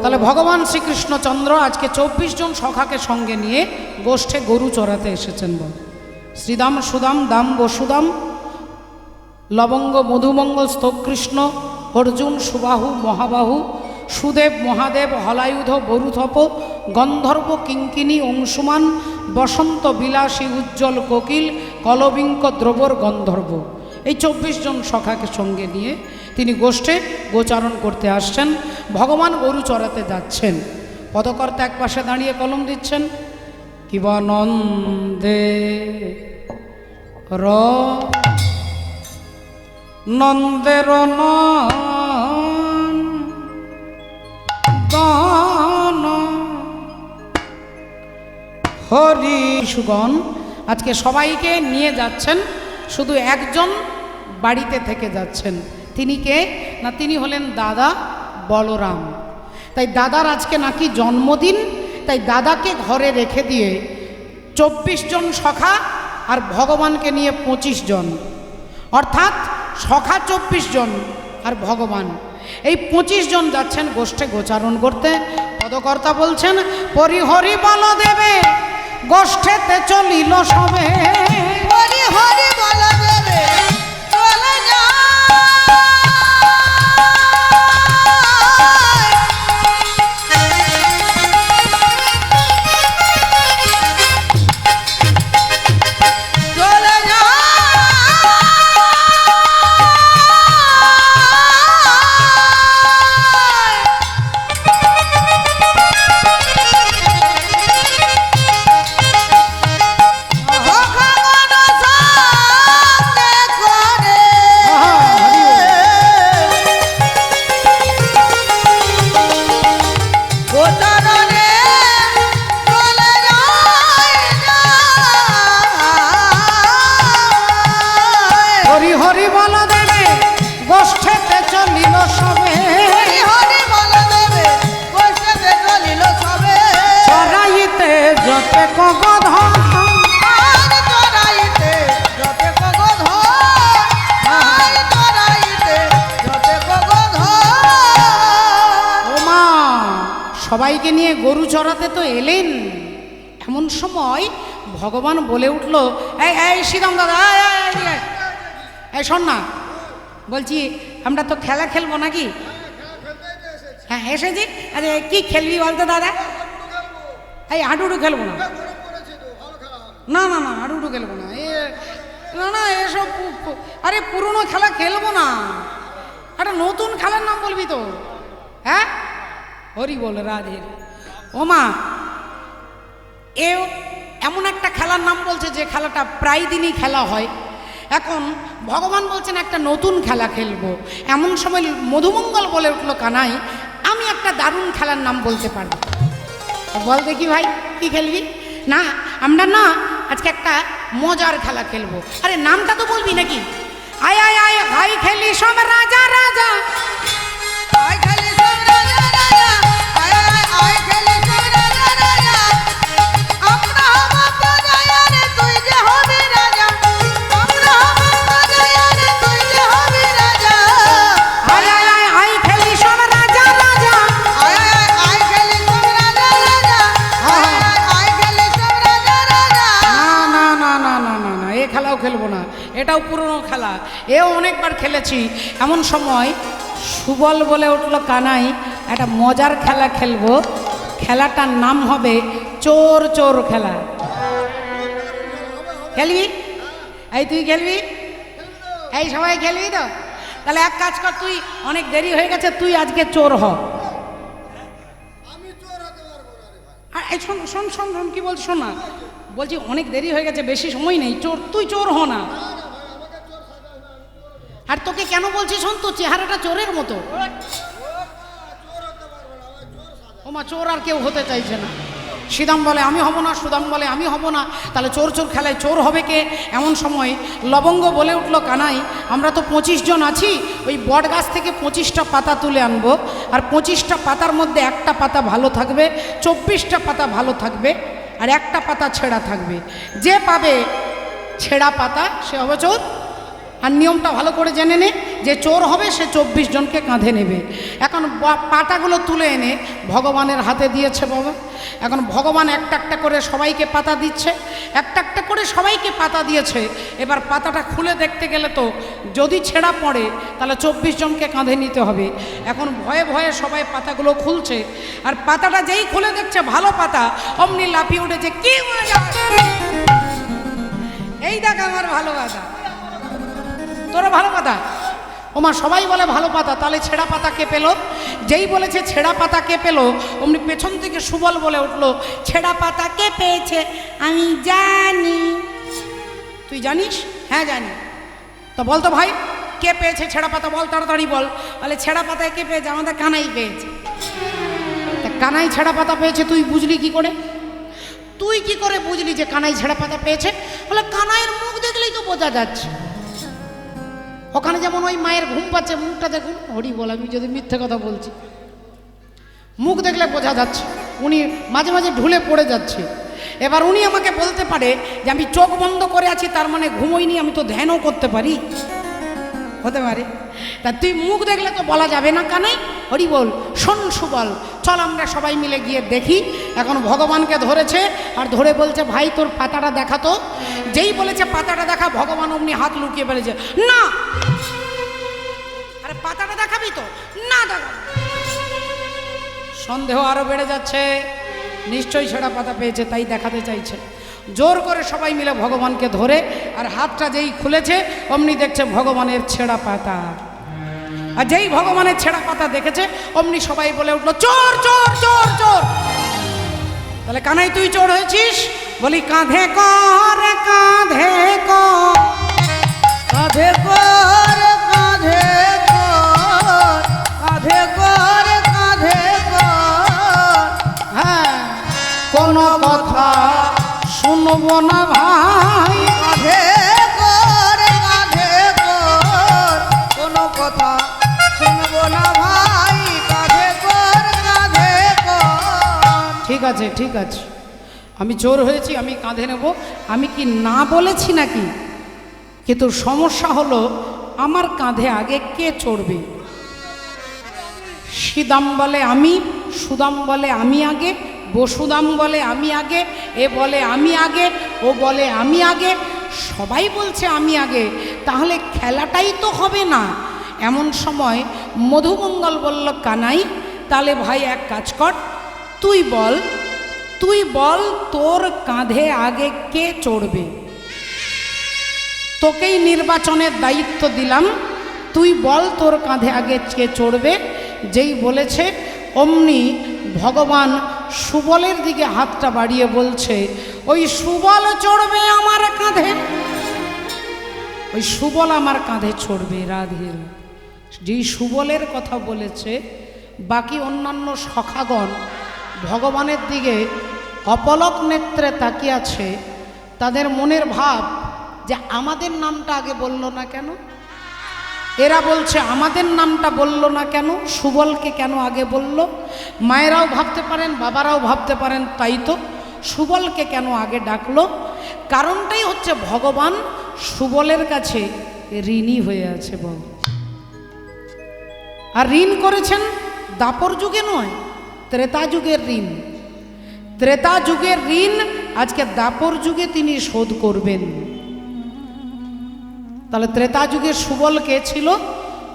তাহলে ভগবান শ্রীকৃষ্ণচন্দ্র আজকে 24 জন সখাকে সঙ্গে নিয়ে গোষ্ঠে গরু চড়াতে এসেছেন। বল শ্রীদাম সুদাম দাম বসুদাম লবঙ্গ মধুমঙ্গল স্তকৃষ্ণ অর্জুন সুবাহু মহাবাহু সুদেব মহাদেব হলায়ুধ বরুথপ গন্ধর্ব কিঙ্কিনী অংশুমান বসন্ত বিলাসী উজ্জ্বল কোকিল কলবিঙ্ক দ্রবর গন্ধর্ব, এই 24 জন সখাকে সঙ্গে নিয়ে তিনি গোষ্ঠে গোচারণ করতে আসছেন। ভগবান গরু চড়াতে যাচ্ছেন। পদকর্তা এক পাশে দাঁড়িয়ে কলম দিচ্ছেন, কিবা নন্দে র নন্দের নন্দন হরি সুগণ আজকে সবাইকে নিয়ে যাচ্ছেন, শুধু একজন বাড়িতে থেকে যাচ্ছেন। তিনি কে না, তিনি হলেন দাদা বলরাম। তাই দাদার আজকে নাকি জন্মদিন, তাই দাদাকে ঘরে রেখে দিয়ে 24 জন সখা আর ভগবানকে নিয়ে 25 জন, অর্থাৎ সখা 24 জন আর ভগবান এই 25 জন যাচ্ছেন গোষ্ঠে গোচারণ করতে। পদকর্তা বলছেন, পরিহরি বল দেবে গোষ্ঠেতে চলিল সবে, পরিহরি বল দেবে চলে যায়। সবাইকে নিয়ে গরু চড়াতে তো এলেন, এমন সময় ভগবান বলে উঠল, এই এই শ্রীরাম দাদা, এই শোন না, বলছি আমরা তো খেলা খেলবো নাকি? হ্যাঁ এসেছি। আরে কি খেলবি বলতো দাদা? এই হাডুডু খেলবো না, না না না হাডুডু খেলবো না, না না এসব, আরে পুরনো খেলা খেলবো না, একটা নতুন খেলার নাম বলবি তো। হ্যাঁ হরি বল রাধে। ও মা, এমন একটা খেলার নাম বলছে যে খেলাটা প্রায় দিনই খেলা হয়। এখন ভগবান বলছেন একটা নতুন খেলা খেলবো। এমন সময় মধুমঙ্গল বলে উঠলো, কানাই আমি একটা দারুণ খেলার নাম বলতে পারবো। বল দেখি ভাই কি খেলবি? না আমরা না আজকে একটা মজার খেলা খেলবো। আরে নামটা তো বলবি নাকি? আয় আয় আয় ভাই খেলি সব রাজা রাজা, আয় খেলি সব রাজা রাজা, আয় আয় আয় খেলি সব রাজা রাজা, আমরা হব প্রজা রে তুই যে হবি রাজা, আমরা হব প্রজা রে তুই যে হবি রাজা। আয় আয় আয় আয় খেলি সব রাজা রাজা, আয় আয় আয় খেলি সব রাজা রাজা, আয় আয় আয় খেলি সব রাজা রাজা। না না না না না না, এ খেলাও খেলবো না, এটাও পুরনো খেলা, এও অনেকবার খেলেছি। এমন সময় সুবল বলে উঠলো, কানাই একটা মজার খেলা খেলবো, খেলাটার নাম হবে চোর চোর খেলা। খেলবি? এই তুই খেলবি? এই সবাই খেলবি তো? তাহলে এক কাজ কর, তুই অনেক দেরি হয়ে গেছে, তুই আজকে চোর হ। আর এই শোন শোন শোন শোন কি বলছি, শোন না, বলছি অনেক দেরি হয়ে গেছে, বেশি সময় নেই, চোর তুই চোর হ না। আর তোকে কেন বলছি শোন, তো চেহারাটা চোরের মতো। ওমা চোর আর কেউ হতে চাইছে না। শ্রীদাম বলে আমি হব না, সুদাম বলে আমি হব না, তাহলে চোর চোর খেলায় চোর হবে কে? এমন সময় লবঙ্গ বলে উঠলো, কানাই আমরা তো 25 জন আছি, ওই বট গাছ থেকে 25টা পাতা তুলে আনবো, আর 25টা পাতার মধ্যে একটা পাতা ভালো থাকবে, 24টা পাতা ভালো থাকবে, আর একটা পাতা ছেঁড়া থাকবে। যে পাবে ছেঁড়া পাতা সে হবে চোর, আর নিয়মটা ভালো করে জেনে নে, যে চোর হবে সে 24 জনকে কাঁধে নেবে। এখন পাতাগুলো তুলে এনে ভগবানের হাতে দিয়েছে বাবা। এখন ভগবান একটা একটা করে সবাইকে পাতা দিচ্ছে, একটা একটা করে সবাইকে পাতা দিয়েছে। এবার পাতাটা খুলে দেখতে গেলে তো যদি ছেঁড়া পড়ে তাহলে 24 জনকে কাঁধে নিতে হবে। এখন ভয়ে ভয়ে সবাই পাতাগুলো খুলছে, আর পাতাটা যেই খুলে দেখছে ভালো পাতা, অমনি লাফিয়ে উঠেছে, কি মজা, এই দেখ আমার ভালো পাতা, তোরা ভালো পাতা। ওমা সবাই বলে ভালো পাতা, তাহলে ছেঁড়া পাতা কে পেল? যেই বলেছে ছেঁড়া পাতা কে পেল, অমনি পেছন থেকে সুবল বলে উঠলো, ছেঁড়া পাতা কে পেয়েছে আমি জানি। তুই জানিস? হ্যাঁ জানি। তো বল তো ভাই, কে পেয়েছে ছেঁড়া পাতা, বল তাড়াতাড়ি বল। বলে ছেঁড়া পাতায় কে পেয়েছে? আমাদের কানাই পেয়েছে। তা কানাই ছেঁড়া পাতা পেয়েছে তুই বুঝলি কি করে? তুই কি করে বুঝলি যে কানাই ছেঁড়া পাতা পেয়েছে? বলে কানাইয়ের মুখ দেখলেই তো বোঝা যাচ্ছে। ওখানে যেমন ওই মায়ের ঘুম পাচ্ছে, মুখটা দেখুন, হরি বল, আমি যদি মিথ্যে কথা বলছি, মুখ দেখলে বোঝা যাচ্ছে উনি মাঝে মাঝে ঢুলে পড়ে যাচ্ছে। এবার উনি আমাকে বলতে পারে যে আমি চোখ বন্ধ করে আছি, তার মানে ঘুমোইনি, আমি তো ধ্যানও করতে পারি, হতে পারে। তা তুই মুখ দেখলে তো বলা যাবে না কানাই। হরি বল, শোন সুবল, চল আমরা সবাই মিলে গিয়ে দেখি। এখন ভগবানকে ধরেছে আর ধরে বলছে, ভাই তোর পাতাটা দেখাতো। যেই বলেছে পাতাটা দেখা, ভগবান অমনি হাত লুকিয়ে ফেলেছে, না। আরে পাতাটা দেখাবি তো? না দেখা। সন্দেহ আরো বেড়ে যাচ্ছে, নিশ্চয়ই ছেঁড়া পাতা পেয়েছে, তাই দেখাতে চাইছে। জোর করে সবাই মিলে ভগবানকে ধরে, আর হাতটা যেই খুলেছে অমনি দেখছে ভগবানের ছেঁড়া পাতা। আর যেই ভগবানের ছেঁড়া পাতা দেখেছে অমনি সবাই বলে উঠলো, চোর চোর চোর চোর। তাহলে কানাই তুই চোর হয়েছিস? বলি কাঁধে কর, কাঁধে কর, কাঁধে কর, কাঁধে কর, কাঁধে কর, কাঁধে কর। হ্যাঁ, কোনো কথা শুনবো না ভাই, কাঁধে কর, কাঁধে কর, কোনো কথা শুনবো না ভাই, কাঁধে কর, কাঁধে কর। ঠিক আছে ঠিক আছে, আমি চোর হয়েছি, আমি কাঁধে নেব, আমি কি না বলেছি নাকি? কিন্তু সমস্যা হলো আমার কাঁধে আগে কে চড়বে? শ্রীদাম বলে আমি, সুদাম বলে আমি আগে, বসুদাম বলে আমি আগে, এ বলে আমি আগে, ও বলে আমি আগে, সবাই বলছে আমি আগে, তাহলে খেলাটাই তো হবে না। এমন সময় মধুমঙ্গল বলল, কানাই তাহলে ভাই এক কাজ কর, তুই বল, তুই বল তোর কাঁধে আগে কে চড়বে? তোকেই নির্বাচনের দায়িত্ব দিলাম, তুই বল তোর কাঁধে আগে কে চড়বে। যেই বলেছে অমনি ভগবান সুবলের দিকে হাতটা বাড়িয়ে বলছে, ওই সুবল চড়বে আমার কাঁধে, ওই সুবল আমার কাঁধে চড়বে। রাধে, যেই সুবলের কথা বলেছে বাকি অন্যান্য সখাগণ ভগবানের দিকে অপলক নেত্রে তাকিয়ে আছে। তাদের মনের ভাব যে আমাদের নামটা আগে বলল না কেন? এরা বলছে আমাদের নামটা বলল না কেন, সুবলকে কেন আগে বলল? মায়েরাও ভাবতে পারেন, বাবারাও ভাবতে পারেন, তাই তো সুবলকে কেন আগে ডাকলো? কারণটাই হচ্ছে ভগবান সুবলের কাছে ঋণী হয়ে আছে বল। আর ঋণ করেছেন দাপর যুগে নয়, ত্রেতা যুগের ঋণ। ত্রেতা যুগের ঋণ আজকে দাপর যুগে তিনি শোধ করবেন। তাহলে ত্রেতা যুগে সুবল কে ছিল?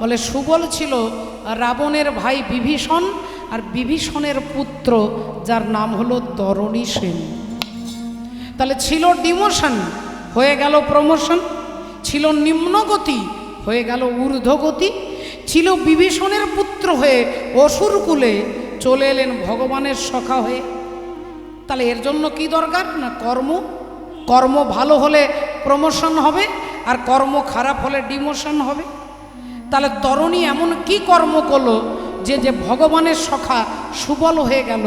বলে সুবল ছিল রাবণের ভাই বিভীষণ, আর বিভীষণের পুত্র যার নাম হলো তরণী সেন। তাহলে ছিল ডিমোশন, হয়ে গেল প্রমোশন, ছিল নিম্নগতি, হয়ে গেল ঊর্ধ্বগতি, ছিল বিভীষণের পুত্র হয়ে অসুরকুলে চলে এলেন ভগবানের সখা হয়ে। তাহলে এর জন্য কি দরকার না কর্ম। কর্ম ভালো হলে প্রমোশন হবে, আর কর্ম খারাপ হলে ডিমোশন হবে। তাহলে তরণী এমন কি কর্ম করলো যে যে ভগবানের সখা সুবল হয়ে গেল?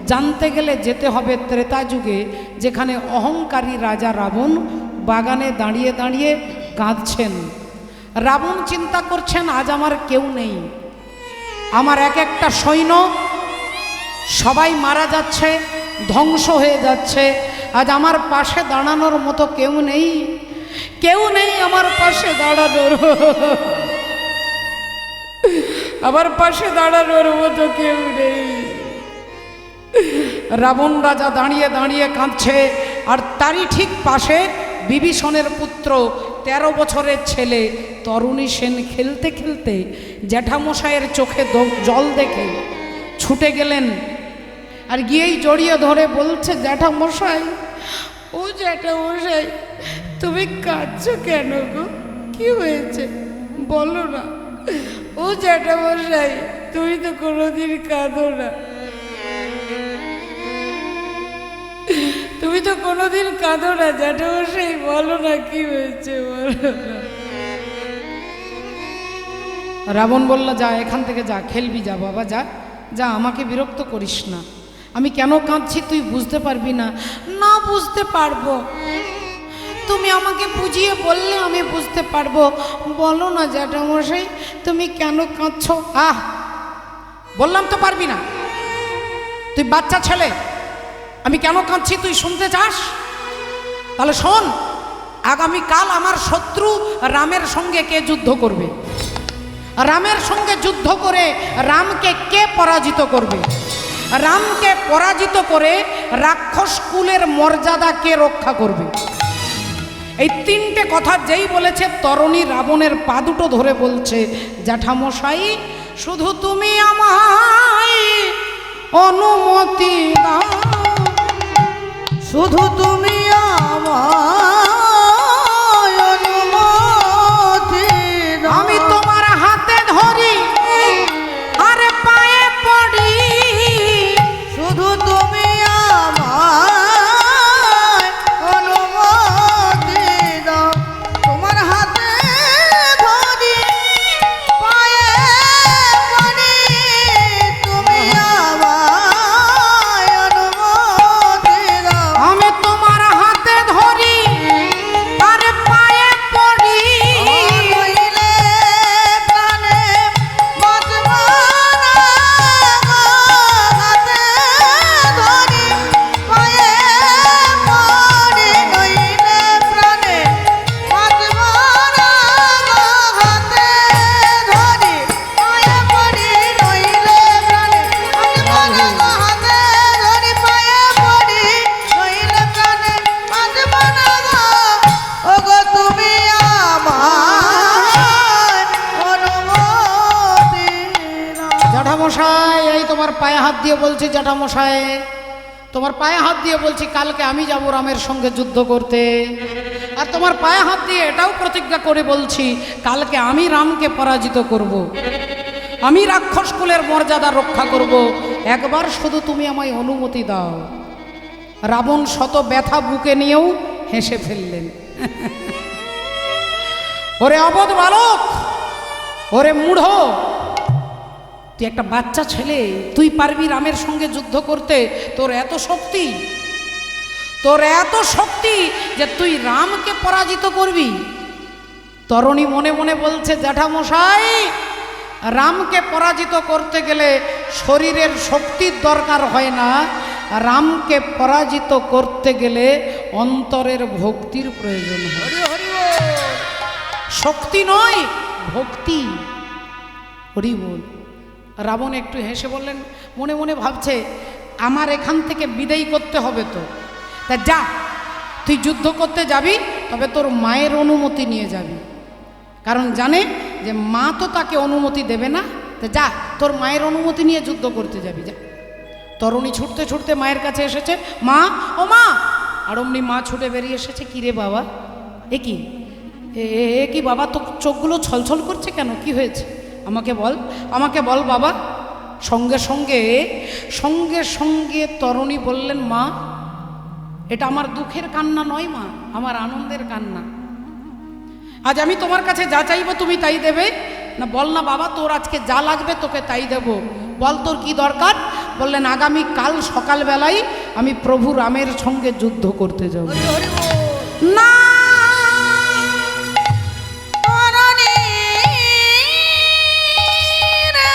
জানতে গেলে যেতে হবে ত্রেতা যুগে, যেখানে অহংকারী রাজা রাবণ বাগানে দাঁড়িয়ে দাঁড়িয়ে কাঁদছেন। রাবণ চিন্তা করছেন আজ আমার কেউ নেই, আমার এক একটা সৈন্য সবাই মারা যাচ্ছে, ধ্বংস হয়ে যাচ্ছে, আজ আমার পাশে দাঁড়ানোর মতো কেউ নেই। কেউ নেই আমার পাশে দাঁড়ানোর, আমার পাশে দাঁড়ানোর মতো কেউ নেই। রাবণ রাজা দাঁড়িয়ে দাঁড়িয়ে কাঁদছে, আর তারই ঠিক পাশে বিভীষণের পুত্র 13 বছরের ছেলে তরুণী সেন খেলতে খেলতে জ্যাঠামশাইয়ের চোখে জল দেখে ছুটে গেলেন, আর গিয়েই জড়িয়ে ধরে বলছে, জ্যাঠামশাই, ও জ্যাঠামশাই, তুমি কাঁদছো কেন গো? কি হয়েছে বলো না। ও জ্যাঠামশাই, তুমি তো কোনোদিন কাঁদো না, তুমি তো কোনোদিন কাঁদো না, জ্যাঠামশাই বলো না কি হয়েছে, বলো না। রাবণ বলল, যা এখান থেকে যা, খেলবি যা বাবা, যা যা, আমাকে বিরক্ত করিস না। আমি কেন কাঁদছি তুই বুঝতে পারবি না। না, বুঝতে পারবো, তুমি আমাকে বুঝিয়ে বললে আমি বুঝতে পারবো। বলো না জ্যাঠামশাই, তুমি কেন কাঁদছো? বললাম তো পারবি না, তুই বাচ্চা ছেলে, আমি কেন কাঁদছি তুই শুনতে চাস? তাহলে শোন, আগামীকাল আমার শত্রু রামের সঙ্গে কে যুদ্ধ করবে, রামের সঙ্গে যুদ্ধ করে রামকে কে পরাজিত করবে, রামকে পরাজিত করে রাক্ষস কুলের মর্যাদা কে রক্ষা করবে। এই 3টে কথা যেই বলেছে, তরুণী রাবণের পা দুটো ধরে বলছে, জ্যাঠামশাই, শুধু তুমি আমায় অনুমতি দাও, শুধু তুমি আমায় অনুমতি দাও। আমি তোমার হাতে ধরি আর পায়ে পড়ি, শুধু তুমি আমায় অনুমতি দাও। তোমার হাতে ধরি পায়ে পড়ি, তুমি আমায় অনুমতি দাও। আমি তোমার হাতে ধরি আর পায়ে পড়ি, নইলে প্রাণে বাঁচব না গো। হাতে ধরি পায়ে পড়ি, নইলে প্রাণে বাঁচব না গো। হাতে ধরি পায়ে পড়ি, নইলে প্রাণে বাঁচব না গো। হাতে ধরি পায়ে পড়ি, নইলে প্রাণে বাঁচব না গো। ওগো তুমি আমায় অনুমতি দাও। জ্যাঠামশাই, এই তোমার পায়ে হাত দিয়ে বলছি, জ্যাঠামশাই, তোমার পায়ে হাত দিয়ে বলছি, কালকে আমি যাব রামের সঙ্গে যুদ্ধ করতে। আর তোমার পায়ে হাত দিয়ে এটাও প্রতিজ্ঞা করে বলছি, কালকে আমি রামকে পরাজিত করব, আমি রাক্ষস কুলের মর্যাদা রক্ষা করব। একবার শুধু তুমি আমায় অনুমতি দাও। রাবণ শত ব্যথা বুকে নিয়েও হেসে ফেললেন। ওরে অবধ বালক, ওরে মূঢ়, তুই একটা বাচ্চা ছেলে, তুই পারবি রামের সঙ্গে যুদ্ধ করতে? তোর এত শক্তি, তোর এত শক্তি যে তুই রামকে পরাজিত করবি? তরুণী মনে মনে বলছে, জ্যাঠামশাই, রামকে পরাজিত করতে গেলে শরীরের শক্তির দরকার হয় না, রামকে পরাজিত করতে গেলে অন্তরের ভক্তির প্রয়োজন হয়। হরি হরি বল। শক্তি নয়, ভক্তি। হরি বল। রাবণ একটু হেসে বললেন, মনে মনে ভাবছে, আমার এখান থেকে বিদায় করতে হবে তো, তা যা, তুই যুদ্ধ করতে যাবি, তবে তোর মায়ের অনুমতি নিয়ে যাবি। কারণ জানে যে মা তো তাকে অনুমতি দেবে না, তা যা, তোর মায়ের অনুমতি নিয়ে যুদ্ধ করতে যাবি, যা। তরুণী ছুটতে ছুটতে মায়ের কাছে এসেছে, মা, ও মা। আর অমনি মা ছুটে বেরিয়ে এসেছে, কি রে বাবা, এ কি, এ কি বাবা, তো চোখগুলো ছলছল করছে কেন, কি হয়েছে? আমাকে বল, আমাকে বল বাবা। সঙ্গে সঙ্গে সঙ্গে সঙ্গে তরুণী বললেন, মা, এটা আমার দুঃখের কান্না নয় মা, আমার আনন্দের কান্না। আজ আমি তোমার কাছে যা চাইবো তুমি তাই দেবে না? বল না বাবা, তোর আজকে যা লাগবে তোকে তাই দেব, বল তোর কি দরকার? বললেন, আগামী কাল সকালবেলায় আমি প্রভু রামের সঙ্গে যুদ্ধ করতে যাব। হরি হরি বল। না, তরুণী রে,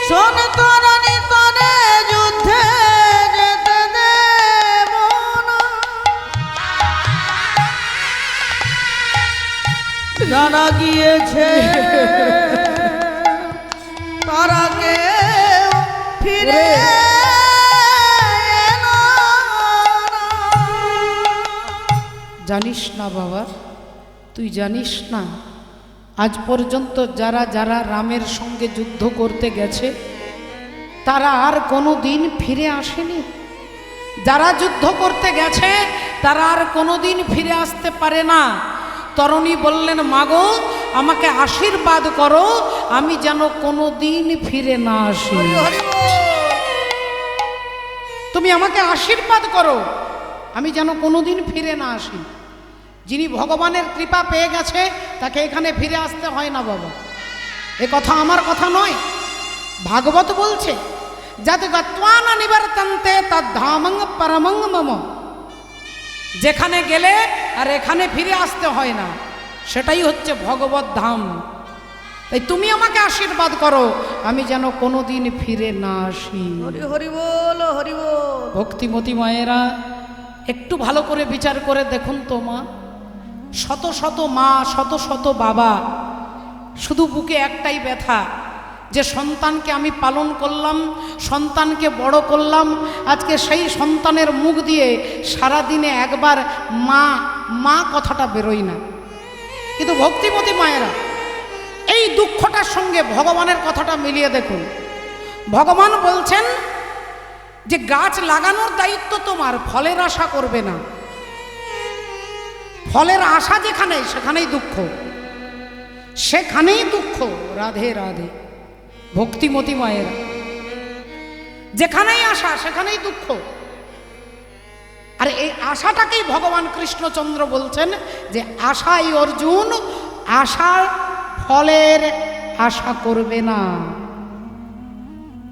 শোন তরুণী, তরে যুদ্ধে গেছে তারা কেউ ফিরে এলো না। জানিস না বাবা, তুই জানিস না আজ পর্যন্ত যারা যারা রামের সঙ্গে যুদ্ধ করতে গেছে তারা আর কোনো দিন ফিরে আসেনি। যারা যুদ্ধ করতে গেছে তারা আর কোনো দিন ফিরে আসতে পারে না। তরুণী বললেন, মাগো আমাকে আশীর্বাদ করো, আমি যেন কোনো দিন ফিরে না আসি। হরি হরি বল। তুমি আমাকে আশীর্বাদ করো, আমি যেন কোনো দিন ফিরে না আসি। যিনি ভগবানের কৃপা পেয়ে গেছে তাকে এখানে ফিরে আসতে হয় না বাবা। এ কথা আমার কথা নয়, ভাগবত বলছে, যাতে গত্বানা নিবর্তন্তে তদ্ধামং পরমং মম। যেখানে গেলে আর এখানে ফিরে আসতে হয় না, সেটাই হচ্ছে ভগবত ধাম। তাই তুমি আমাকে আশীর্বাদ করো, আমি যেন কোনো দিন ফিরে না আসি। হরি হরি বল, হরি বল। ভক্তিমতী মায়েরা একটু ভালো করে বিচার করে দেখুন তো মা, শত শত মা, শত শত বাবা, শুধু বুকে একটাই ব্যথা যে সন্তানকে আমি পালন করলাম, সন্তানকে বড় করলাম, আজকে সেই সন্তানের মুখ দিয়ে সারা দিনে একবার মা মা কথাটা বেরোয় না। কিন্তু ভক্তিমতী মায়েরা এই দুঃখটার সঙ্গে ভগবানের কথাটা মিলিয়ে দেখুন। ভগবান বলছেন যে গাছ লাগানোর দায়িত্ব তোমার, ফলের আশা করবে না। ফলের আশা যেখানে সেখানেই দুঃখ, সেখানেই দুঃখ। রাধে রাধে। ভক্তিমতী মায়েরা, যেখানেই আশা সেখানেই দুঃখ। আর এই আশাটাকেই ভগবান কৃষ্ণচন্দ্র বলছেন যে আশাই অর্জুন, আশার ফলের আশা করবে না।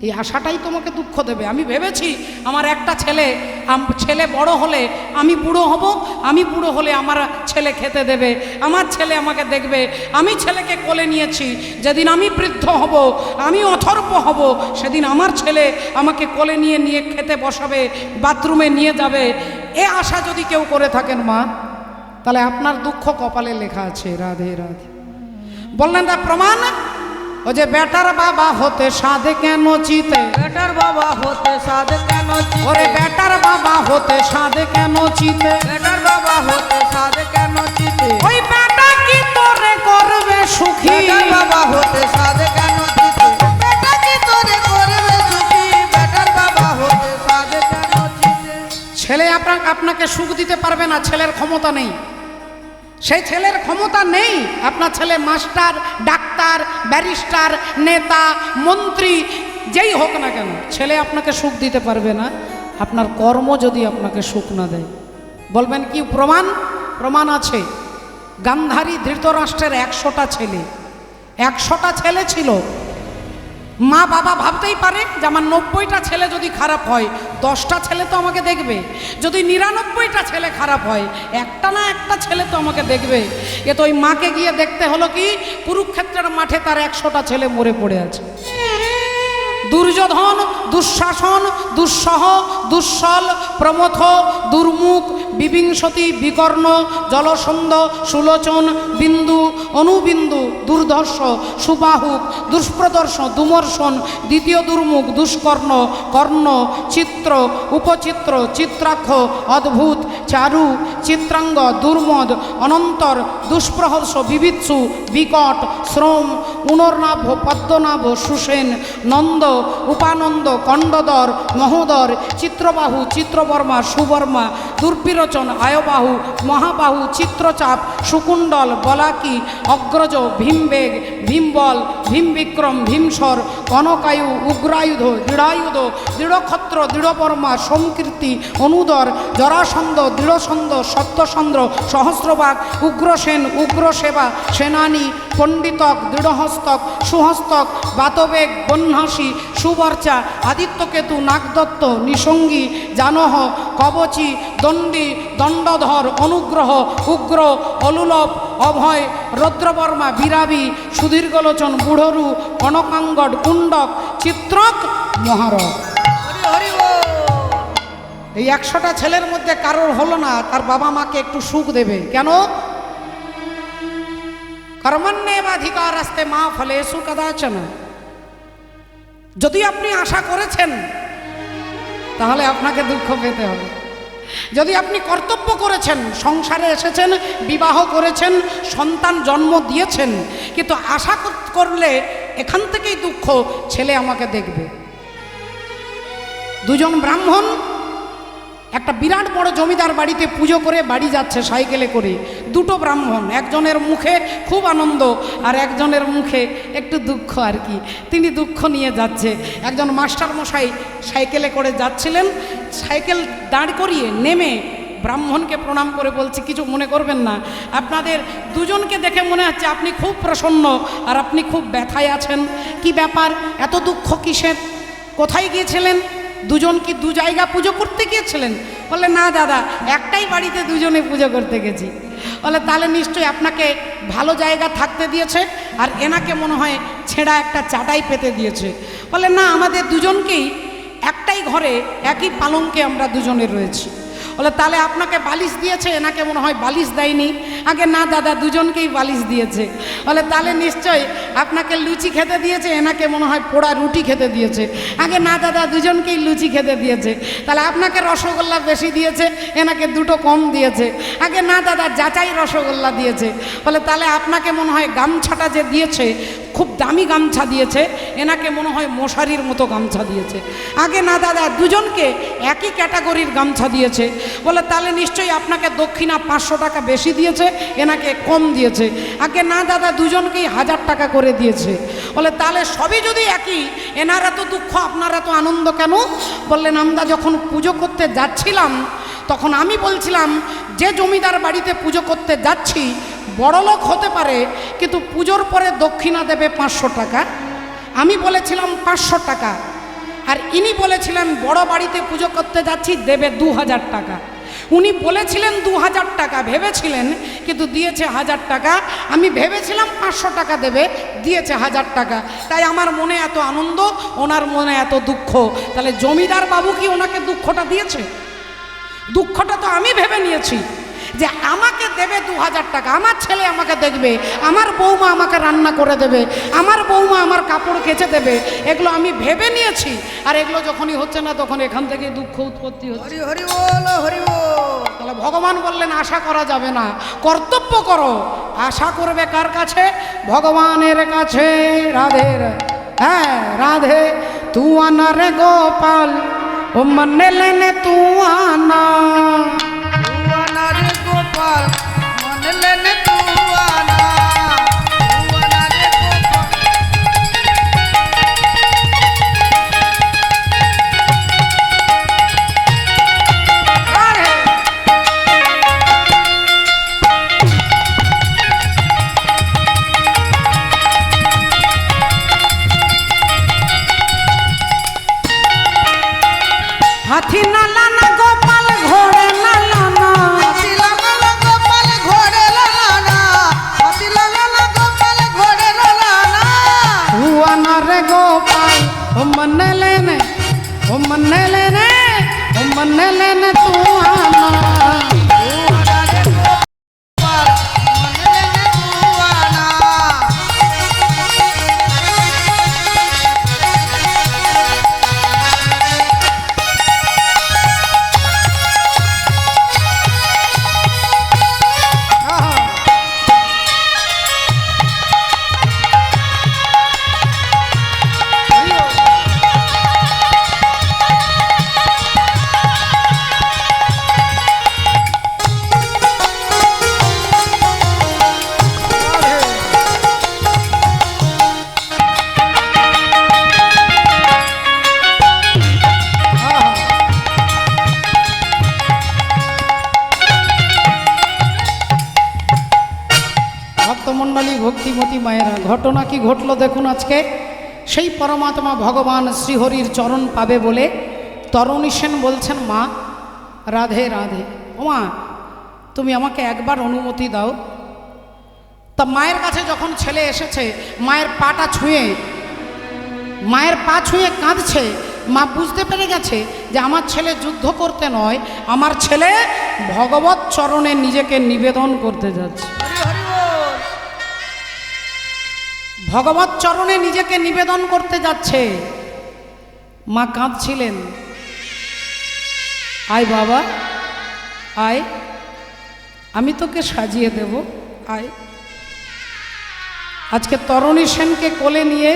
এই আশাটাই তোমাকে দুঃখ দেবে। আমি ভেবেছি আমার একটা ছেলে বড় হলে আমি বুড়ো হব, আমি বুড়ো হলে আমার ছেলে খেতে দেবে, আমার ছেলে আমাকে দেখবে। আমি ছেলেকে কোলে নিয়েছি, যেদিন আমি বৃদ্ধ হব, আমি অথর্ব হব, সেদিন আমার ছেলে আমাকে কোলে নিয়ে নিয়ে খেতে বসাবে, বাথরুমে নিয়ে যাবে। এ আশা যদি কেউ করে থাকেন মা, তাহলে আপনার দুঃখ কপালে লেখা আছে। রাধে রাধে। বললেন তার প্রমাণ, ও যে বেটার বাবা হতে সাধে কেন চিতে, বেটার বাবা হতে সাধে কেন চিতে, ওরে বেটার বাবা হতে সাধে কেন চিতে, বেটার বাবা হতে সাধে কেন চিতে, ওই বেটা কি তোরে করবে সুখী, বেটার বাবা হতে সাধে কেন চিতে, বেটা কি তোরে করবে সুখী, বেটার বাবা হতে সাধে কেন চিতে। ছেলে আপনাকে সুখ দিতে পারবে না, ছেলের ক্ষমতা নেই। সেই ছেলের ক্ষমতা নেই। আপনার ছেলে মাস্টার, ডাক্তার, ব্যারিস্টার, নেতা, মন্ত্রী, যেই হোক না কেন, ছেলে আপনাকে সুখ দিতে পারবে না আপনার কর্ম যদি আপনাকে সুখ না দেয়। বলবেন কি প্রমাণ? প্রমাণ আছে। গান্ধারী ধৃতরাষ্ট্রের 100টা ছেলে, 100টা ছেলে ছিল। মা বাবা ভাবতেই পারে যে আমার 90টা ছেলে যদি খারাপ হয়, 10টা ছেলে তো আমাকে দেখবে। যদি 99টা ছেলে খারাপ হয়, একটা না একটা ছেলে তো আমাকে দেখবে। এ তো ওই মাকে গিয়ে দেখতে হলো কি কুরুক্ষেত্রের মাঠে তার 100টা ছেলে মরে পড়ে আছে। দুর্যোধন, দুঃশাসন, দুঃসহ, দুঃসল, প্রমথ, দুর্মুখ, বিবিংশতি, বিকর্ণ, জলসন্ধ, সুলোচন, বিন্দু, অনুবিন্দু, দুর্ধর্ষ, সুবাহুক, দুষ্প্রদর্শ, দুমর্শন, দ্বিতীয় দুর্মুখ, দুষ্কর্ণ, কর্ণ, চিত্র, উপচিত্র, চিত্রাক্ষ, অদ্ভুত, চারু, চিত্রাঙ্গ, দুর্মদ, অনন্তর, দুষ্প্রহর্ষ, বিবিৎসু, বিকট, শ্রম, পুনর্নাভ, পদ্মনাভ, সুসেন, নন্দ, উপানন্দ, কণ্ডদর, মহোদর, চিত্রবাহু, চিত্রবর্মা, সুবর্মা, দুর্বিরোচন, আয়বাহু, মহাবাহু, চিত্রচাপ, সুকুণ্ডল, বলাকি, অগ্রজ, ভীমবেগ, ভীমবল, ভীমবিক্রম, ভীমস্বর, কনকায়ু, উগ্রায়ুধ, দৃঢ়ায়ুধ, দৃঢ়ক্ষত্র, দৃঢ়বর্মা, সোমকীর্তি, অনুদর, জরাসন্ধ, দৃঢ়সন্ধ, সত্যচন্দ্র, সহস্রবাগ, উগ্রসেন, উগ্রসেবা, সেনানী, পণ্ডিতক, দৃঢ়হস্তক, সুহস্তক, বাতবেগ, বহ্নাসী, সুবর্চা, আদিত্যকেতু, নাগদত্ত, নিসঙ্গী, জানহ, কবচী, দণ্ডী, দণ্ডধর, অনুগ্রহ, উগ্র, অলুলভ, অভয়, রৌদ্রবর্মা, বিরাবী, সুদীর্ঘলোচন, বুড়রু, কনকাঙ্গড, কুণ্ডক, চিত্রক, মহারক। হরি হরি বল। এই 100টা ছেলের মধ্যে কারোর হলো না তার বাবা মাকে একটু সুখ দেবে। কেন? কর্মণ্যেবাধিকার আস্তে মা ফলেষু কদাচন। যদি আপনি আশা করেছেন তাহলে আপনাকে দুঃখ পেতে হবে। যদি আপনি কর্তব্য করেছেন, সংসারে এসেছেন, বিবাহ করেছেন, সন্তান জন্ম দিয়েছেন, কিন্তু আশা করলে এখান থেকেই দুঃখ, ছেলে আমাকে দেখবে। দুজন ব্রাহ্মণ একটা বিরাট বড় জমিদার বাড়িতে পুজো করে বাড়ি যাচ্ছে সাইকেলে করে। দুটো ব্রাহ্মণ, একজনের মুখে খুব আনন্দ আর একজনের মুখে একটু দুঃখ আর কি। তিনি দুঃখ নিয়ে যাচ্ছে। একজন মাস্টার মশাই সাইকেলে করে যাচ্ছিলেন, সাইকেল দাঁড় করিয়ে নেমে ব্রাহ্মণকে প্রণাম করে বলছে, কিছু মনে করবেন না, আপনাদের দুজনকে দেখে মনে হচ্ছে আপনি খুব প্রসন্ন আর আপনি খুব ব্যথায় আছেন। কি ব্যাপার, এত দুঃখ কিসের? কোথায় গিয়েছিলেন? দুজন কি দু জায়গা পুজো করতে গিয়েছিলেন? বলে না দাদা, একটাই বাড়িতে দুজনে পুজো করতে গেছি। বলে তাহলে নিশ্চয়ই আপনাকে ভালো জায়গা থাকতে দিয়েছে আর এনাকে মনে হয় ছেঁড়া একটা চাটাই পেতে দিয়েছে। বলে না, আমাদের দুজনকেই একটাই ঘরে একই পালঙ্কে আমরা দুজনে রয়েছি। বলে তাহলে আপনাকে বালিশ দিয়েছে, এনাকে মনে হয় বালিশ দেয়নি। আগে না দাদা, দুজনকেই বালিশ দিয়েছে। বলে তাহলে নিশ্চয়ই আপনাকে লুচি খেতে দিয়েছে, এনাকে মনে হয় পোড়া রুটি খেতে দিয়েছে। আগে না দাদা, দুজনকেই লুচি খেতে দিয়েছে। তাহলে আপনাকে রসগোল্লা বেশি দিয়েছে, এনাকে দুটো কম দিয়েছে। আগে না দাদা, যাচাই রসগোল্লা দিয়েছে। বলে তাহলে আপনাকে মনে হয় গামছাটা যে দিয়েছে খুব দামি গামছা দিয়েছে, এনাকে মনে হয় মশারির মতো গামছা দিয়েছে। আগে না দাদা, দুজনকে একই ক্যাটাগরির গামছা দিয়েছে। বলে তাহলে নিশ্চয়ই আপনাকে দক্ষিণা 500 টাকা বেশি দিয়েছে, এনাকে কম দিয়েছে। আগে না দাদা, দুজনকেই 1000 টাকা করে দিয়েছে। বলে তাহলে সবই যদি একই, এনার এত দুঃখ আপনার এত আনন্দ কেন? বললেন আমরা যখন পুজো করতে যাচ্ছিলাম তখন আমি বলছিলাম যে জমিদার বাড়িতে পুজো করতে যাচ্ছি বড়লোক হতে পারে, কিন্তু পুজোর পরে দক্ষিণা দেবে 500 টাকা। আমি বলেছিলাম 500 টাকা, আর ইনি বলেছিলেন বড় বাড়িতে পুজো করতে যাচ্ছি, দেবে 2000 টাকা। উনি বলেছিলেন 2000 টাকা ভেবেছিলেন, কিন্তু দিয়েছে 1000 টাকা। আমি ভেবেছিলাম 500 টাকা দেবে, দিয়েছে 1000 টাকা। তাই আমার মনে এত আনন্দ, ওনার মনে এত দুঃখ। তাহলে জমিদার বাবু কি ওনাকে দুঃখটা দিয়েছে? দুঃখটা তো আমি ভেবে নিয়েছি যে আমাকে দেবে 2000 টাকা, আমার ছেলে আমাকে দেখবে, আমার বৌমা আমাকে রান্না করে দেবে, আমার বৌমা আমার কাপড় কেচে দেবে, এগুলো আমি ভেবে নিয়েছি। আর এগুলো যখনই হচ্ছে না তখন এখান থেকে দুঃখ উৎপত্তি হচ্ছে। হরি হরি বল, হরি বল। তাহলে ভগবান বললেন আশা করা যাবে না, কর্তব্য করো। আশা করবে কার কাছে? ভগবানের কাছে। রাধে হ্যাঁ রাধে তু আনা রে গোপাল, ও মনে লেনে তু আনা। রে গোপাল মন লেনে তু আনা, রে গোপাল। হাতি না লানা গোপাল ঘোড়ে না লানা, হাতি লাগালা গোপাল ঘোড়ে লালানা, হাতি লাগালা গোপাল ঘোড়ে লালানা। তু আনা রে গোপাল, ও মনে লেনে, ও মনে লেনে, ও মনে লেনে তু আনা। রে গোপাল মন লেনে তু আনা। ভক্তমণ্ডলী, ভক্তিমতী মায়েরা, ঘটনা কি ঘটলো দেখুন আজকে। সেই পরমাত্মা ভগবান শ্রীহরির চরণ পাবে বলে তরণী সেন বলছেন, মা রাধে রাধে, ও মা তুমি আমাকে একবার অনুমতি দাও। তা মায়ের কাছে যখন ছেলে এসেছে, মায়ের পাটা ছুঁয়ে, মায়ের পা ছুঁয়ে কাঁদছে। মা বুঝতে পেরে গেছে যে আমার ছেলে যুদ্ধ করতে নয়, আমার ছেলে ভগবত চরণে নিজেকে নিবেদন করতে যাচ্ছে। হরি হরি বল। ভগবত চরণে নিজেকে নিবেদন করতে যাচ্ছে। মা কাঁদছিলেন, আয় বাবা আয়, আমি তোকে সাজিয়ে দেব, আয়। আজকে তরণী সেনকে কোলে নিয়ে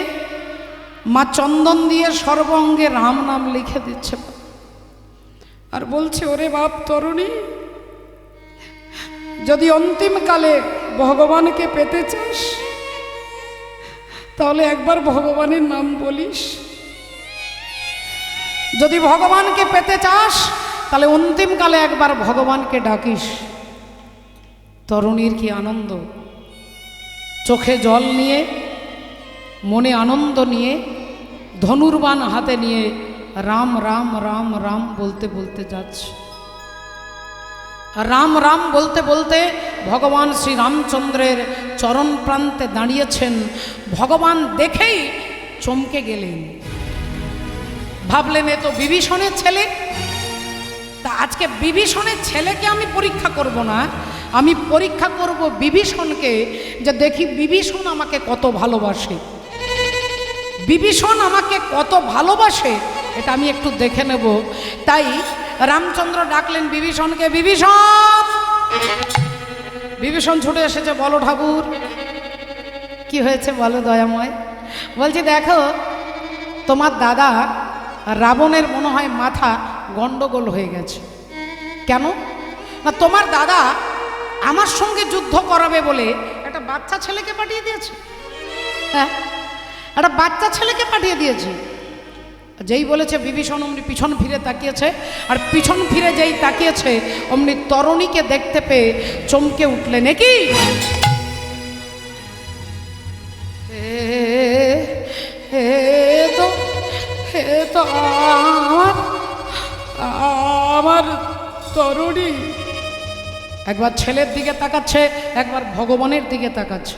মা চন্দন দিয়ে সর্ব অঙ্গে রাম নাম লিখে দিচ্ছে আর বলছে, ওরে বাপ তরণী, যদি অন্তিমকালে ভগবানকে পেতে চাস তাহলে একবার ভগবানের নাম বলিস। যদি ভগবানকে পেতে চাস তাহলে অন্তিমকালে একবার ভগবানকে ডাকিস। তরুণীর কি আনন্দ, চোখে জল নিয়ে, মনে আনন্দ নিয়ে, ধনুর্বাণ হাতে নিয়ে রাম রাম রাম রাম বলতে বলতে যাচ্ছে। রাম রাম বলতে বলতে ভগবান শ্রী রামচন্দ্রের চরণ প্রান্তে দাঁড়িয়েছেন। ভগবান দেখেই চমকে গেলেন, ভাবলেন এ তো বিভীষণের ছেলে। তা আজকে বিভীষণের ছেলেকে আমি পরীক্ষা করব না, আমি পরীক্ষা করব বিভীষণকে, যে দেখি বিভীষণ আমাকে কত ভালোবাসে। বিভীষণ আমাকে কত ভালোবাসে এটা আমি একটু দেখে নেব। তাই রামচন্দ্র ডাকলেন বিভীষণকে, বিভীষণ। বিভীষণ ছুটে এসেছে, বলো ঠাকুর কি হয়েছে বলো দয়াময়। বলছি দেখো, তোমার দাদা রাবণের মনে হয় মাথা গন্ডগোল হয়ে গেছে। কেন না, তোমার দাদা আমার সঙ্গে যুদ্ধ করাবে বলে একটা বাচ্চা ছেলেকে পাঠিয়ে দিয়েছে। হ্যাঁ, একটা বাচ্চা ছেলেকে পাঠিয়ে দিয়েছে। যেই বলেছে বিভীষণ অমনি পিছন ফিরে তাকিয়েছে, আর পিছন ফিরে যেই তাকিয়েছে অমনি তরণীকে দেখতে পেয়ে চমকে উঠলেন। কি তো আমার তরুণী। একবার ছেলের দিকে তাকাচ্ছে, একবার ভগবানের দিকে তাকাচ্ছে।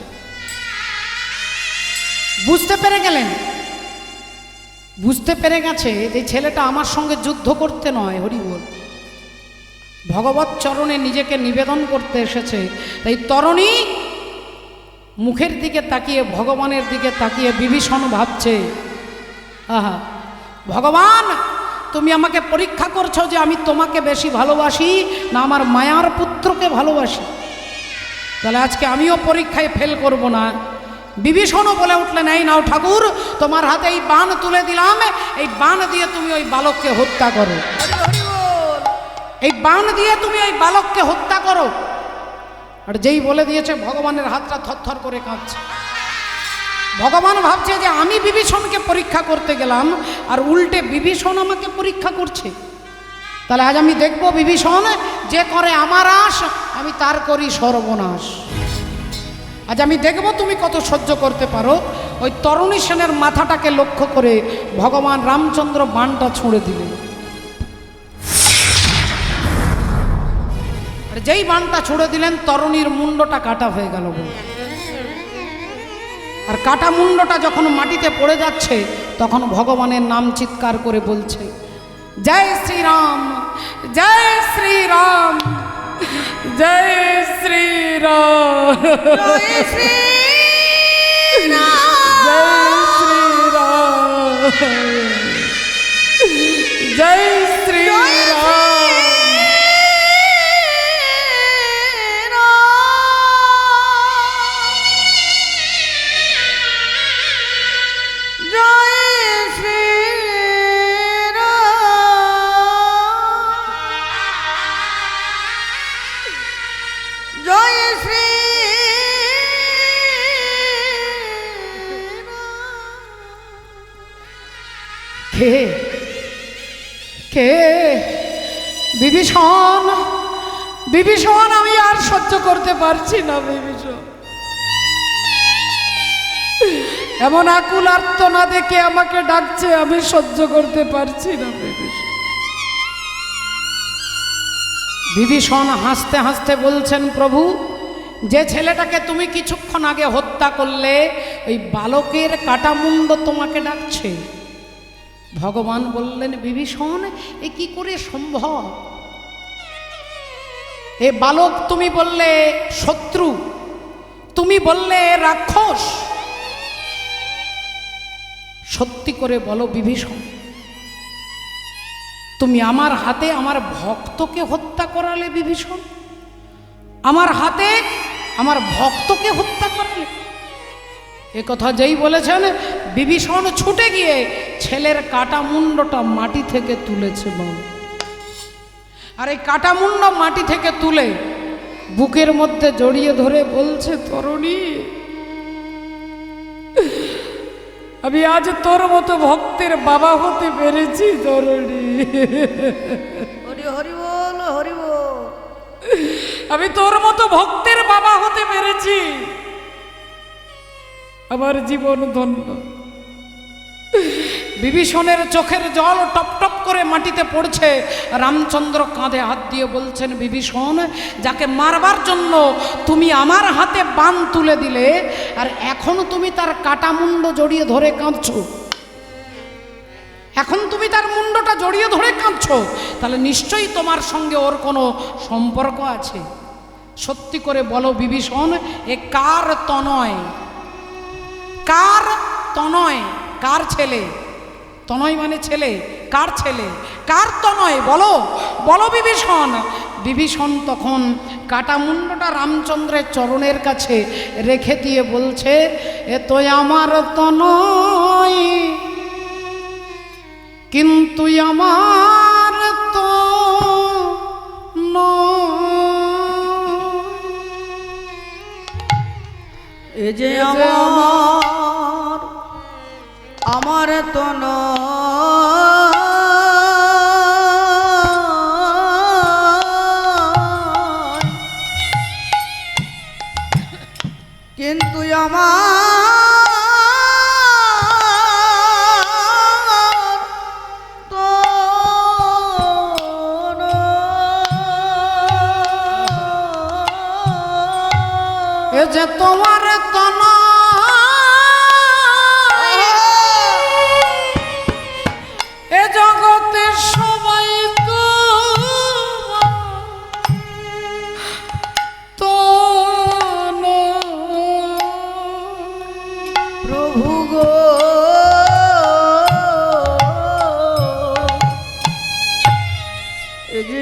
বুঝতে পেরে গেলেন, বুঝতে পেরে গেছে যে ছেলেটা আমার সঙ্গে যুদ্ধ করতে নয়, হরি বল, ভগবত চরণে নিজেকে নিবেদন করতে এসেছে। তাই তরণী মুখের দিকে তাকিয়ে, ভগবানের দিকে তাকিয়ে বিভীষণ ভাবছে, আহা ভগবান, তুমি আমাকে পরীক্ষা করছো যে আমি তোমাকে বেশি ভালোবাসি না আমার মায়ার পুত্রকে ভালোবাসি। তাহলে আজকে আমিও পরীক্ষায় ফেল করব না। বিভীষণও বলে উঠলেন, এই নাও ঠাকুর, তোমার হাতে এই বাণ তুলে দিলাম, এই বাণ দিয়ে তুমি ওই বালককে হত্যা করো। এই বাণ দিয়ে তুমি ওই বালককে হত্যা করো। আর যেই বলে দিয়েছে ভগবানের হাতটা থরথর করে কাঁপছে। ভগবান ভাবছে যে আমি বিভীষণকে পরীক্ষা করতে গেলাম আর উল্টে বিভীষণ আমাকে পরীক্ষা করছে। তাহলে আজ আমি দেখব বিভীষণ যে করে আমার আশ, আমি তার করি সর্বনাশ। আজ আমি দেখব তুমি কত সহ্য করতে পারো। ওই তরণী সেনের মাথাটাকে লক্ষ্য করে ভগবান রামচন্দ্র বাণটা ছুঁড়ে দিলেন। আর যেই বাণটা ছুঁড়ে দিলেন, তরণীর মুন্ডটা কাটা হয়ে গেল। আর কাটা মুন্ডটা যখন মাটিতে পড়ে যাচ্ছে তখন ভগবানের নাম চিৎকার করে বলছে, জয় শ্রীরাম, জয় শ্রীরাম, জয় শ্রীরাম, জয় শ্রীরাম, জয় শ্রীরাম। কে কে বিভীষণ, বিভীষণ, আমি আর সহ্য করতে পারছি না। বিভীষণ এমন আকুল আর্তনা দেখে আমাকে ডাকছে, আমি সহ্য করতে পারছি না। বিভীষণ হাসতে হাসতে বলছেন, প্রভু, যে ছেলেটাকে তুমি কিছুক্ষণ আগে হত্যা করলে ওই বালকের কাটা মুন্ড তোমাকে ডাকছে। ভগবান বললেন, বিভীষণ, এ কি করে সম্ভব? এ বালক তুমি বললে শত্রু, তুমি বললে রাক্ষস, সত্যি করে বলো বিভীষণ, তুমি আমার হাতে আমার ভক্তকে হত্যা করালে বিভীষণ, আমার হাতে আমার ভক্তকে হত্যা করালে। এ কথা যেই বলেছেন বিভীষণ ছুটে গিয়ে ছেলের কাটা মুন্ডটা মাটি থেকে তুলেছে বাবা। আর এই কাটা মুন্ড মাটি থেকে তুলে বুকের মধ্যে জড়িয়ে ধরে বলছে, তরুণী, আমি আজ তোর মতো ভক্তের বাবা হতে পেরেছি তরুণী। হরি হরি বল, হরি বল। আমি তোর মতো ভক্তের বাবা হতে পেরেছি, আমার জীবন ধন্য। বিভীষণের চোখের জল টপ টপ করে মাটিতে পড়ছে। রামচন্দ্র কাঁধে হাত দিয়ে বলছেন, বিভীষণ, যাকে মারবার জন্য তুমি আমার হাতে বাণ তুলে দিলে, আর এখন তুমি তার কাটা মুন্ড জড়িয়ে ধরে কাঁদছো, এখন তুমি তার মুন্ডটা জড়িয়ে ধরে কাঁদছো, তাহলে নিশ্চয়ই তোমার সঙ্গে ওর কোনো সম্পর্ক আছে। সত্যি করে বলো বিভীষণ, এ কার তনয়? কার তনয়? কার ছেলে? তনয় মানে ছেলে। কার ছেলে? কার তনয়? বলো, বলো বিভীষণ। বিভীষণ তখন কাটা মুন্ডটা রামচন্দ্রের চরণের কাছে রেখে দিয়ে বলছে, এ তো আমার তনয়, কিন্তু আমার তো এ যে আমার তো নয়, কিন্তু আমার তো এ যে তোমার তনয়, এ জগতে সবাই প্রভু গো, এ যে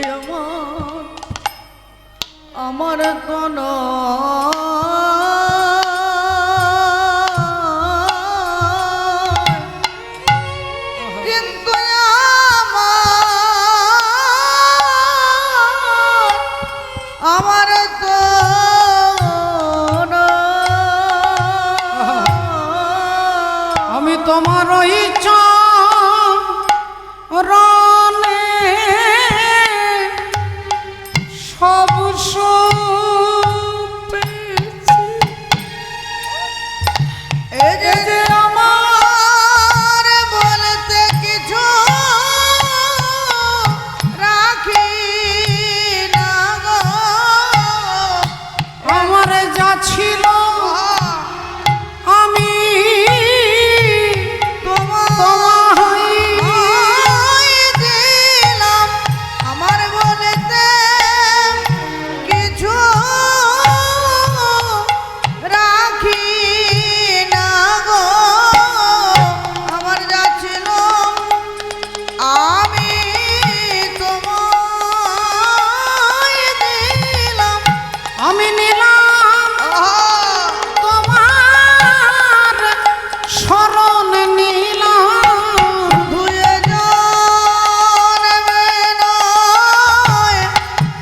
আমার তো নয়, কিন্তু আমার তো আমি তোমার ওই চরণে সব পেয়েছি। এ যে আমার বলতে কিছু রাখি না গো, আমার যা ছিল আমি তোমায় দিলাম, আমার বলতে কিছু রাখি না গো, আমার যা ছিল আমি তোমায় দিলাম। আমি নিলাম তোমার শরণ নিলাম, ধুয়ে জন্মে নয়,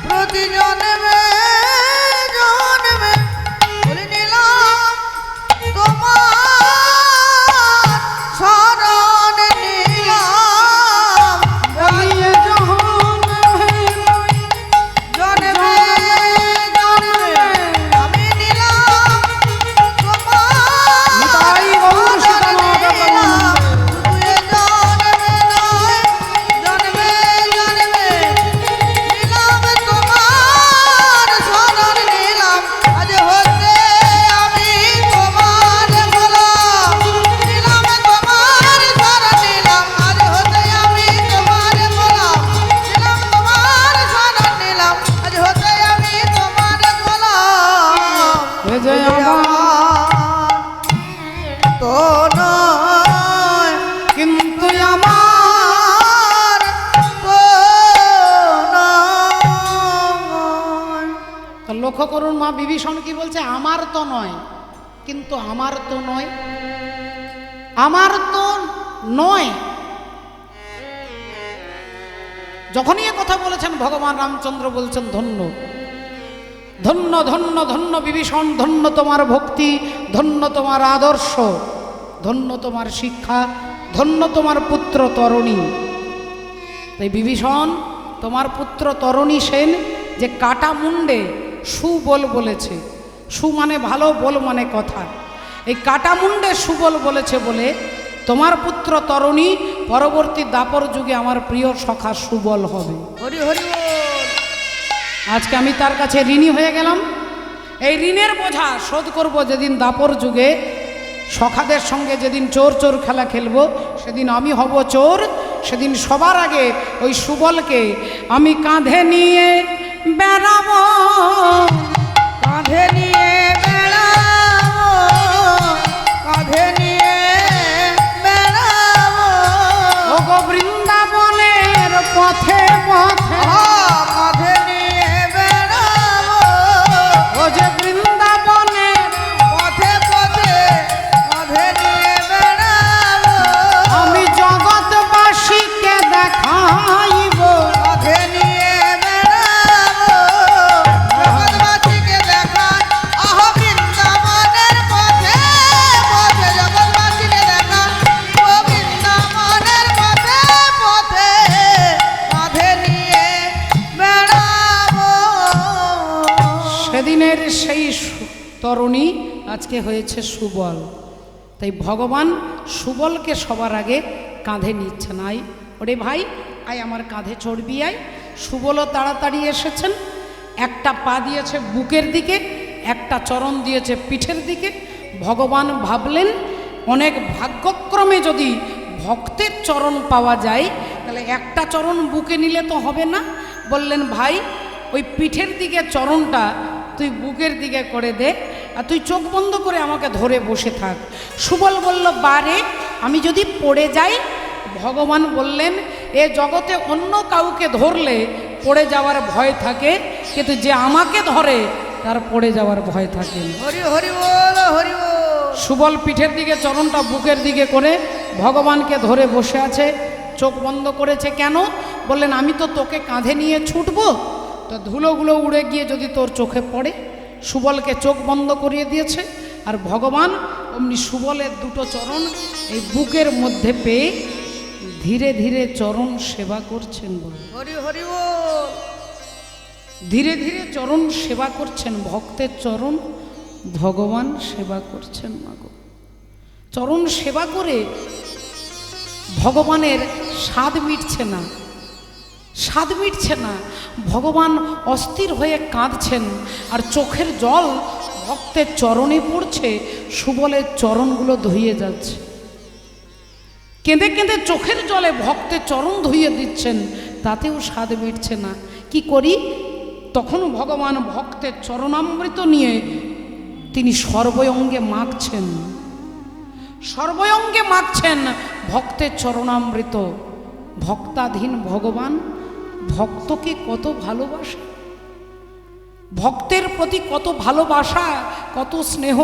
প্রতি জন্মে জন্মে বলে নিলাম তোমার শরণ নিলাম। বলিয়ে জন্মে জন্মে জন্মে আমি নিলাম তোমার নিতাই গৌর সীতা মাতা নিলাম। ধুয়ে জন্মে নয়, জন্মে জন্মে নিলাম তোমার শরণ নিলাম। আজ হতে আমি তোমার গোলাম, নিলাম তোমার শরণ নিলাম। আজ হতে আমি তোমার গোলাম, নিলাম তোমার শরণ নিলাম। আজ হতে আমি তোমার গোলাম। এ যে আমার তো নয়, লক্ষ্য করুন মা বিভীষণ কি বলছে, আমার তো নয়, কিন্তু আমার তো নয়, আমার তো নয়। যখনই এ কথা বলেছেন ভগবান রামচন্দ্র বলছেন ধন্য ধন্য ধন্য ধন্য বিভীষণ, ধন্য তোমার ভক্তি, ধন্য তোমার আদর্শ, ধন্য তোমার শিক্ষা, ধন্য তোমার পুত্র তরণী। তাই বিভীষণ তোমার পুত্র তরণী সেন যে কাটা মুন্ডে সুবল বলেছে, সু মানে ভালো, বল মানে কথা, এই কাটা মুন্ডে সুবল বলেছে বলে তোমার পুত্র তরণী পরবর্তী দাপর যুগে আমার প্রিয় সখা সুবল হবে। হরি হরি বল। আজকে আমি তার কাছে ঋণী হয়ে গেলাম, এই ঋণের বোঝা শোধ করব যেদিন দাপর যুগে সখাদের সঙ্গে যেদিন চোর চোর খেলা খেলবো, সেদিন আমি হব চোর, সেদিন সবার আগে ওই সুবলকে আমি কাঁধে নিয়ে বেড়াবো, কাঁধে নিয়ে বেড়াবো, কাঁধে নিয়ে বেড়াবো, ও গো বৃন্দাবনের পথে পথে, কাঁধে নিয়ে বেড়াবো, ও যে বৃন্দাবনের পথে পথে, কাঁধে নিয়ে বেড়াবো, আমি জগৎবাসীকে দেখাইব, কাঁধে নিয়ে বেড়াবো, জগৎবাসীকে দেখাই, আহ বৃন্দাবনের পথে পথে, জগৎবাসীকে দেখাই, ও বৃন্দাবনের পথে পথে, কাঁধে নিয়ে বেড়াবো। সেদিনের সেই তরুণী আজকে হয়েছে সুবল। তাই ভগবান সুবলকে সবার আগে কাঁধে নিচ্ছেন। আয় ওরে ভাই, আয় আমার কাঁধে চড়বি আয়। সুবলও তাড়াতাড়ি এসেছেন, একটা পা দিয়েছে বুকের দিকে, একটা চরণ দিয়েছে পিঠের দিকে। ভগবান ভাবলেন অনেক ভাগ্যক্রমে যদি ভক্তের চরণ পাওয়া যায় তাহলে একটা চরণ বুকে নিলে তো হবে না, বললেন ভাই ওই পিঠের দিকে চরণটা তুই বুকের দিকে করে দে, আর তুই চোখ বন্ধ করে আমাকে ধরে বসে থাক। সুবল বলল বারে আমি যদি পড়ে যাই? ভগবান বললেন এ জগতে অন্য কাউকে ধরলে পড়ে যাওয়ার ভয় থাকে, কিন্তু যে আমাকে ধরে তার পড়ে যাওয়ার ভয় থাকে না। হরি হরি বল, হরি বল। সুবল পিঠের দিকে চরণটা বুকের দিকে করে ভগবানকে ধরে বসে আছে, চোখ বন্ধ করেছে। কেন? বললেন আমি তো তোকে কাঁধে নিয়ে ছুটবো, তো ধুলোগুলো উড়ে গিয়ে যদি তোর চোখে পড়ে। সুবলকে চোখ বন্ধ করিয়ে দিয়েছে, আর ভগবান অমনি সুবলের দুটো চরণ এই বুকের মধ্যে পেয়ে ধীরে ধীরে চরণ সেবা করছেন। বলে হরি হরি বল। ধীরে ধীরে চরণ সেবা করছেন, ভক্তের চরণ ভগবান সেবা করছেন। মাগো চরণ সেবা করে ভগবানের স্বাদ মিটছে না, স্বাদ মিটছে না। ভগবান অস্থির হয়ে কাঁদছেন, আর চোখের জল ভক্তের চরণে পড়ছে, সুবলের চরণগুলো ধুয়ে যাচ্ছে। কেঁদে কেঁদে চোখের জলে ভক্তের চরণ ধুইয়ে দিচ্ছেন, তাতেও স্বাদ মিটছে না। কি করি? তখন ভগবান ভক্তের চরণামৃত নিয়ে তিনি সর্বঙ্গে মাখছেন, সর্বঙ্গে মাখছেন ভক্তের চরণামৃত। ভক্তাধীন ভগবান ভক্তকে কত ভালোবাসে, ভক্তের প্রতি কত ভালোবাসা, কত স্নেহ।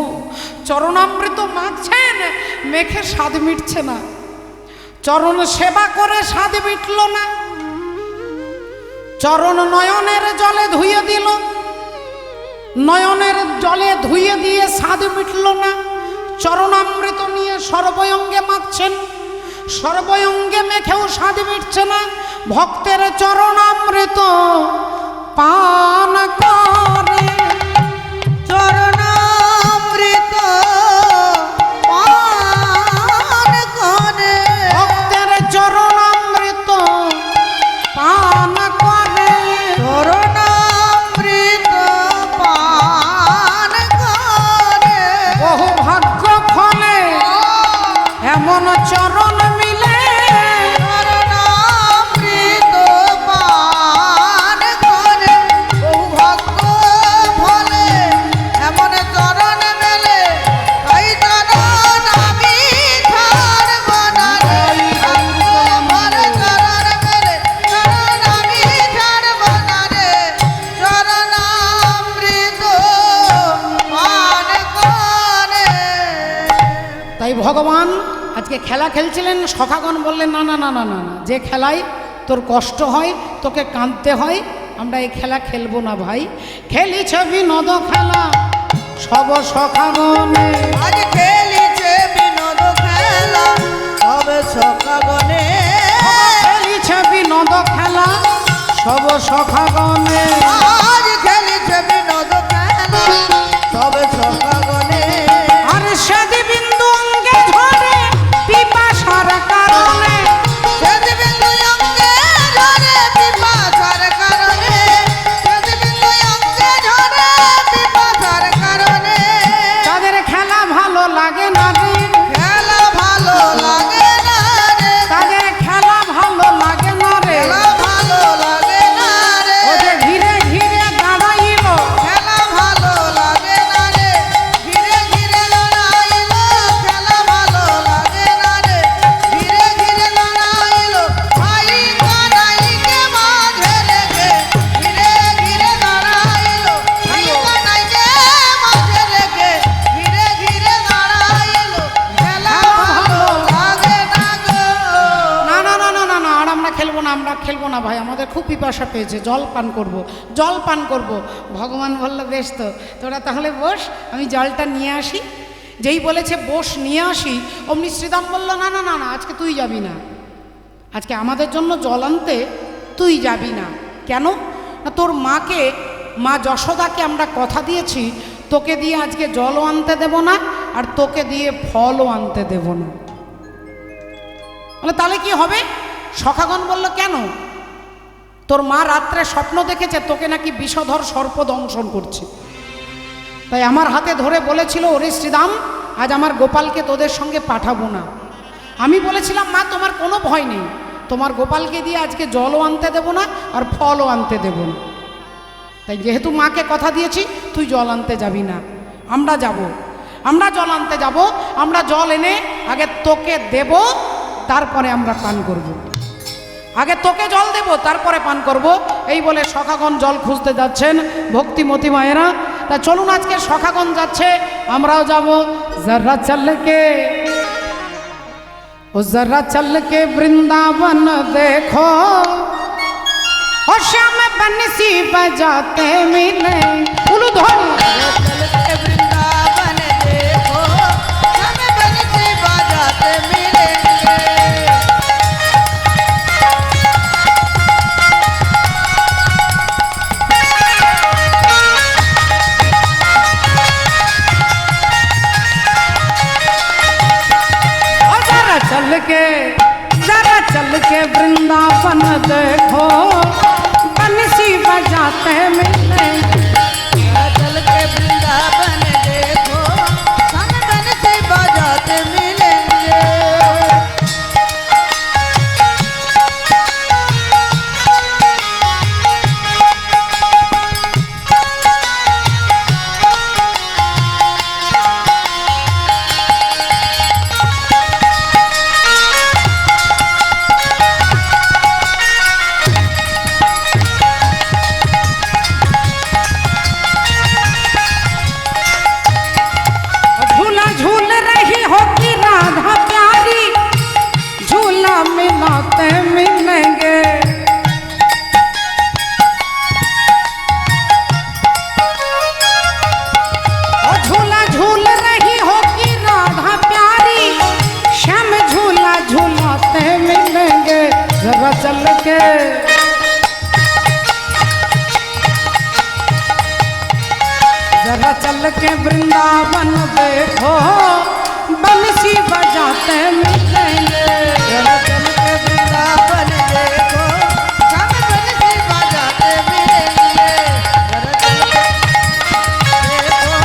চরণামৃত মাখছেন, মেখে স্বাদ মিটছে না। চরণ সেবা করে স্বাদ মিটল না, চরণ নয়নের জলে ধুয়ে দিল, নয়নের জলে ধুয়ে দিয়ে স্বাদ মিটল না। চরণামৃত নিয়ে সর্বঙ্গে মাখছেন, সর্বঙ্গে মেখেও স্বাদ মিটছে না। ভক্তের চরণামৃত পান করে, চরণামৃত পান করে, ভক্তের চরণামৃত পান করে, চরণামৃত পান করে। বহু ভাগ্য ফলে এমন চরণ মিলে, চরণামৃত পান করে, বহু ভক্ত তাই ভগবান আজকে খেলা খেলছিলেন, সখাগণ বললেন না না না না না না, যে খেলায় তোর কষ্ট হয়, তোকে কাঁদতে হয়, আমরা এই খেলা খেলবো না ভাই। খেলিছে বিনোদ খেলা সব সখাগণে, আজ খেলিছে বিনোদ খেলা সবে সখাগণে, খেলিছে বিনোদ খেলা সব সখাগণে, আজ খেলিছে বিনোদ খেলা সবে সখাগণে। আর সেদি বিন্দু অঙ্গে ঝরে পিপাসার কারণে, সেদি বিন্দু অঙ্গে ঝরে পিপাসার কারণে, সেদি বিন্দু অঙ্গে ঝরে পিপাসার কারণে। তাদের খেলা ভালো লাগে না রে, খেলা ভালো লাগে না রে, তাদের খেলা ভালো লাগে না রে, খেলা ভালো লাগে না রে, ও যে ঘিরে ঘিরে দাঁড়াইল, খেলা ভালো লাগে না রে, ঘিরে ঘিরে লড়াইল, খেলা ভালো লাগে না রে, ঘিরে ঘিরে লড়াইল। ভাই কানাইকে মাঝে রেখে ঘিরে ঘিরে লড়াইল, ভাই কানাইকে মাঝে রেখে ঘিরে ঘিরে লড়াইল, খেলা ভালো লাগে না গো। না না না না না না, আর আমরা খেলবো না, আমরা খেলবো না ভাই, আমাদের খুব পিপাসা পেয়েছে, জল পান করব, জল পান করব। ভগবান বলল বেশ, তো তোরা তাহলে বস, আমি জলটা নিয়ে আসি। যেই বলেছে বস নিয়ে আসি, অমনি শ্রীদাম বলল না না না না, আজকে তুই যাবি না, আজকে আমাদের জন্য জল আনতে তুই যাবি না। কেন না, তোর মাকে, মা যশোদাকে আমরা কথা দিয়েছি তোকে দিয়ে আজকে জলও আনতে দেব না, আর তোকে দিয়ে ফলও আনতে দেব না। বলে তাহলে কি হবে? সখাগণ বলল কেন? তোর মা রাত্রে স্বপ্ন দেখেছে তোকে নাকি বিষধর সর্প দংশন করছে, তাই আমার হাতে ধরে বলেছিল ওরে শ্রীদাম, আজ আমার গোপালকে তোদের সঙ্গে পাঠাবো না। আমি বলেছিলাম মা তোমার কোনো ভয় নেই, তোমার গোপালকে দিয়ে আজকে জলও আনতে দেব না আর ফলও আনতে দেব না। তাই যেহেতু মাকে কথা দিয়েছি তুই জল আনতে যাবি না, আমরা যাব, আমরা জল আনতে যাব, আমরা জল এনে আগে তোকে দেব, তারপরে আমরা পান করব। আগে তোকে জল দেব, তারপরে পান করব। এই বলে সখাগণ জল খুঁজতে যাচ্ছেন ভক্তিমতী মায়েরা। তা চলুন আজকে সখাগণ যাচ্ছে, আমরাও যাব। জরা চলকে ও জরা চলকে বৃন্দাবন দেখো, ও শ্যাম বंसी बजाते मिले उलूधोनी, चलते वृंदावन देखो, हमें बंसी बजाते मिलेंगे। जरा चल के वृंदावन देखो, बंसी बजाते मिले, चल के वृंदावन देखो, हमें बंसी बजाते मिलेंगे। झूला झूल रही हो कि राधा प्यारी, झूला मिलाते मिलेंगे। और झूला झूल रही हो कि राधा प्यारी, श्याम झूला झूलाते मिलेंगे। जरा चल के जरा चल के वृंदावन देखो, बंसी बजाते मिलेंगे। जरा चल के वृंदावन देखो, हमें बंसी बजाते मिलेंगे। जरा चल के देखो,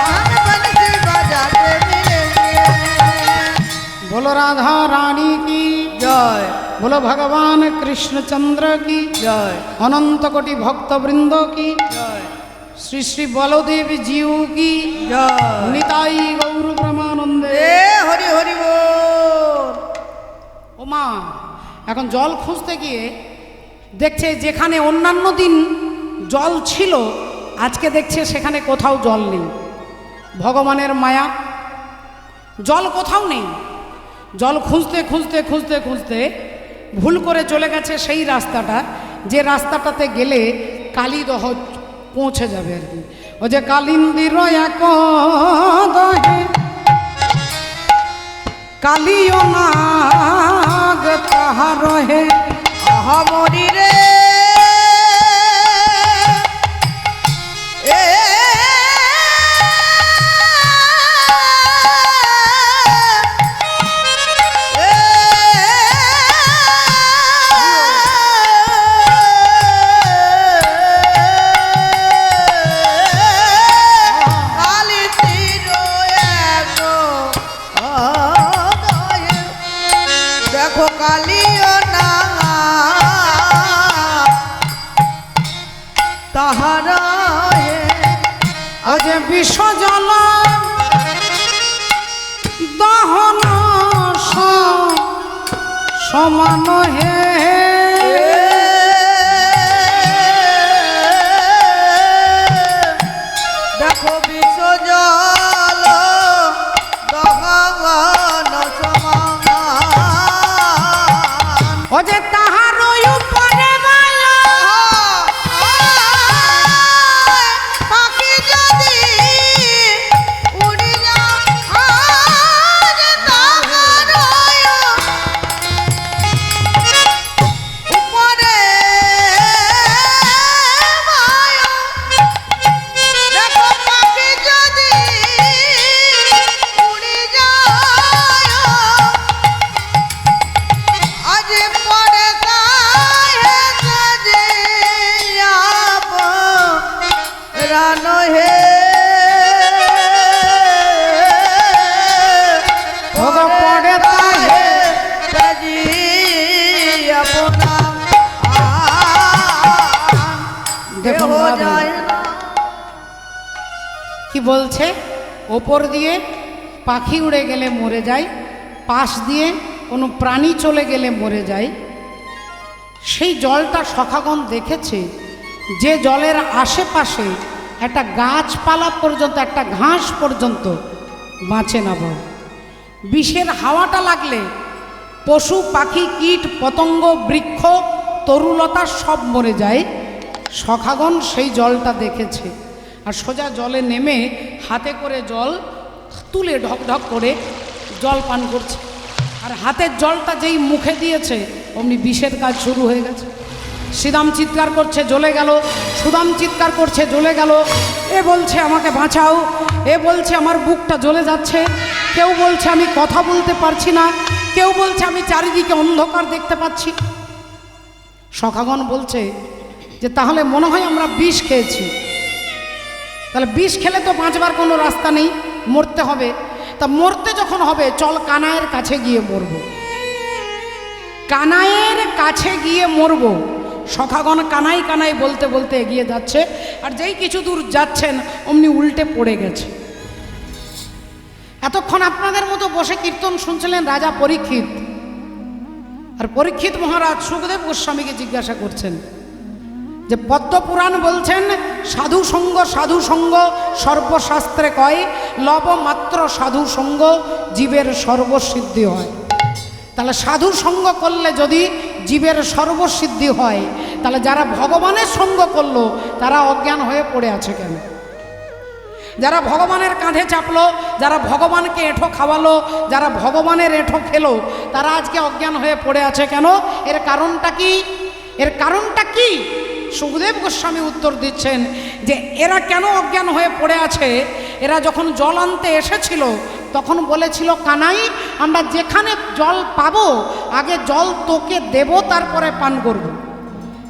हमें बंसी बजाते मिलेंगे। बोलो राधा रानी की जय बोलो भगवान कृष्णचंद्र की जय अनंत कोटि भक्त वृंद की जय श्री श्री बलदेव जीव की जय। निताई गौर ब्रह्मानंदे। ए हरि हरि बोल। ও মা এখন জল খুঁজতে গিয়ে দেখছে যেখানে অন্যান্য দিন জল ছিল আজকে দেখছে সেখানে কোথাও জল নেই। ভগবানের মায়া, জল কোথাও নেই। জল খুঁজতে খুঁজতে খুঁজতে খুঁজতে ভুল করে চলে গেছে সেই রাস্তাটা, যে রাস্তাটাতে গেলে কালীদহ পৌঁছে যাবে আর কি। ও যে কালিন্দির এক দহে কালিও নাগ তাহার হে আহামরি রে এ দেখো কালিও না তাহারা আজ বিশ্বজল দহন সমান হে দেখো বিশ্ব জল দহন সমান ও যে তাহার উপরে মায়া পাখি যদি উড়ি যায় তাহার উপরে মায়া দেখো পাখি যদি উড়ি যায় আজ পরে কাহে সাজে আপ রানো হে ভোগ পড়ে তাহে সাজি আপনা দেখুন দেহ ভাবুন। যায় না কি বলছে? ওপর দিয়ে পাখি উড়ে গেলে মরে যায়, পাশ দিয়ে কোনো প্রাণী চলে গেলে মরে যায়। সেই জলটা সখাগণ দেখেছে যে জলের আশেপাশে একটা গাছপালা পর্যন্ত, একটা ঘাস পর্যন্ত বাঁচে না বল। বিষের হাওয়াটা লাগলে পশু পাখি কীট পতঙ্গ বৃক্ষ তরুলতা সব মরে যায়। সখাগণ সেই জলটা দেখেছে আর সোজা জলে নেমে হাতে করে জল তুলে ঢক ঢক করে জল পান করছে। আর হাতের জলটা যেই মুখে দিয়েছে অমনি বিষের কাজ শুরু হয়ে গেছে। শ্রীদাম চিৎকার করছে জ্বলে গেল, সুদাম চিৎকার করছে জ্বলে গেল। এ বলছে আমাকে বাঁচাও, এ বলছে আমার বুকটা জ্বলে যাচ্ছে, কেউ বলছে আমি কথা বলতে পারছি না, কেউ বলছে আমি চারিদিকে অন্ধকার দেখতে পাচ্ছি। সখাগণ বলছে যে তাহলে মনে হয় আমরা বিষ খেয়েছি। তাহলে বিষ খেলে তো বাঁচবার কোনো রাস্তা নেই, মরতে হবে। তা মরতে যখন হবে চল কানাইয়ের কাছে গিয়ে মরব। কানাইয়ের কাছে গিয়ে মরব। সখাগণ কানাই কানাই বলতে বলতে এগিয়ে যাচ্ছে, আর যেই কিছু দূর যাচ্ছেন অমনি উল্টে পড়ে গেছে। এতক্ষণ আপনাদের মতো বসে কীর্তন শুনছিলেন রাজা পরীক্ষিত, আর পরীক্ষিত মহারাজ সুখদেব গোস্বামীকে জিজ্ঞাসা করছেন যে পদ্মপুরাণ বলছেন সাধু সঙ্গ সর্বশাস্ত্রে কয়, লবমাত্র সাধু সঙ্গ জীবের সর্বসিদ্ধি হয়। তাহলে সাধু সঙ্গ করলে যদি জীবের সর্বসিদ্ধি হয়, তাহলে যারা ভগবানের সঙ্গ করলো তারা অজ্ঞান হয়ে পড়ে আছে কেন? যারা ভগবানের কাঁধে চাপলো, যারা ভগবানকে এঁঠো খাওয়ালো, যারা ভগবানের এঁঠো খেলো, তারা আজকে অজ্ঞান হয়ে পড়ে আছে কেন? এর কারণটা কি? এর কারণটা কি? সুখদেব গোস্বামী উত্তর দিচ্ছেন যে এরা কেন অজ্ঞান হয়ে পড়ে আছে। এরা যখন জল আনতে এসেছিল তখন বলেছিল, কানাই আমরা যেখানে জল পাবো আগে জল তোকে দেব, তারপরে পান করব।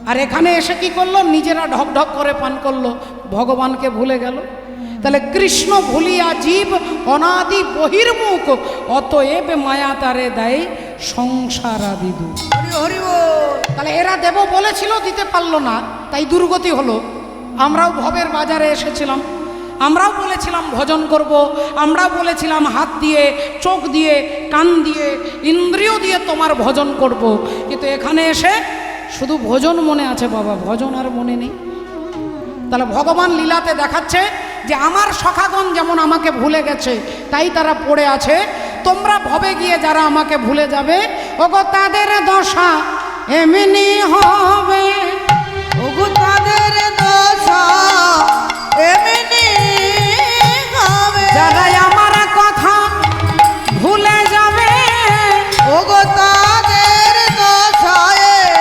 আর এখানে এসে কি করলো? নিজেরা ঢক ঢক করে পান করলো, ভগবানকে ভুলে গেল। তাহলে কৃষ্ণ ভুলিয়া জীব অনাদি বহির্মুখ, অতএব মায়া তারে দেয় সংসার আদি দুঃখ। হরি হরি বল। তাহলে এরা দেব বলেছিল, দিতে পারলো না, তাই দুর্গতি হলো। আমরাও ভবের বাজারে এসেছিলাম, আমরাও বলেছিলাম ভজন করব, আমরাও বলেছিলাম হাত দিয়ে, চোখ দিয়ে, কান দিয়ে, ইন্দ্রিয় দিয়ে তোমার ভজন করব, কিন্তু এখানে এসে শুধু ভজন মনে আছে বাবা, ভজন আর মনে নেই। তাহলে ভগবান লীলাতে দেখাচ্ছে যে আমার সখাগণ যেমন আমাকে ভুলে গেছে তাই তারা পড়ে আছে, তোমরা ভবে গিয়ে যারা আমাকে ভুলে যাবে ওগো তাদের দশা এমনি হবে। ওগো তাদের দশা এমনি হবে। যারা আমার কথা ভুলে যাবে ওগো তাদের দশা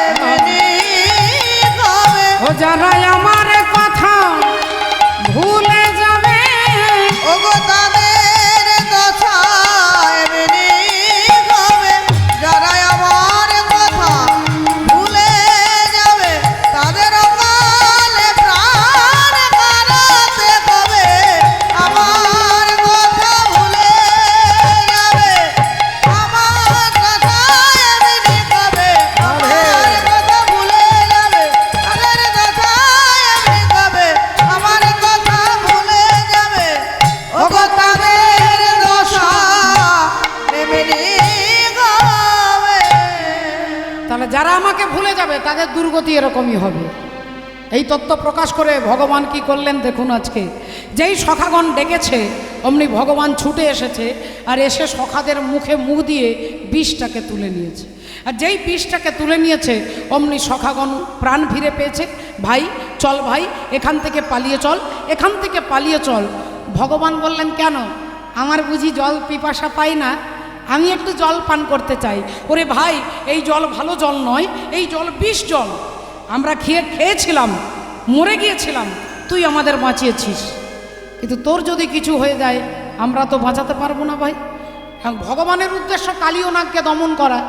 এমনি হবে। ও যারা আমার কথা ভুলে যাবে ওগো তাদের দশা এমনি হবে। যারা আমার কথা ভুলে যাবে তাদের অকালে প্রাণ হারাতে হবে। আমার কথা ভুলে যাবে, আমার কথা এমনি হবে। আমার কথা ভুলে যাবে, তাদের দশা এমনি হবে। আমার কথা ভুলে যাবে, ওগো তাদের দশা এমনি হবে। তাহলে যারা আমাকে ভুলে যাবে তাদের দুর্গতি এরকমই হবে। এই তত্ত্ব প্রকাশ করে ভগবান কি করলেন দেখুন। আজকে যেই সখাগণ ডেকেছে অমনি ভগবান ছুটে এসেছে, আর এসে সখাদের মুখে মুখ দিয়ে বিষটাকে তুলে নিয়েছে। আর যেই বিষটাকে তুলে নিয়েছে অমনি সখাগণ প্রাণ ফিরে পেয়েছে। ভাই চল, ভাই এখান থেকে পালিয়ে চল, এখান থেকে পালিয়ে চল। ভগবান বললেন কেন? আমার বুঝি জল পিপাসা পাই না, আমি একটু জল পান করতে চাই। ওরে ভাই এই জল ভালো জল নয়, এই জল বিষ জল। আমরা খেয়েছিলাম, মরে গিয়েছিলাম, তুই আমাদের বাঁচিয়েছিস, কিন্তু তোর যদি কিছু হয়ে যায় আমরা তো বাঁচাতে পারবো না ভাই। ভগবানের উদ্দেশ্য কালীয় নাগকে দমন করা,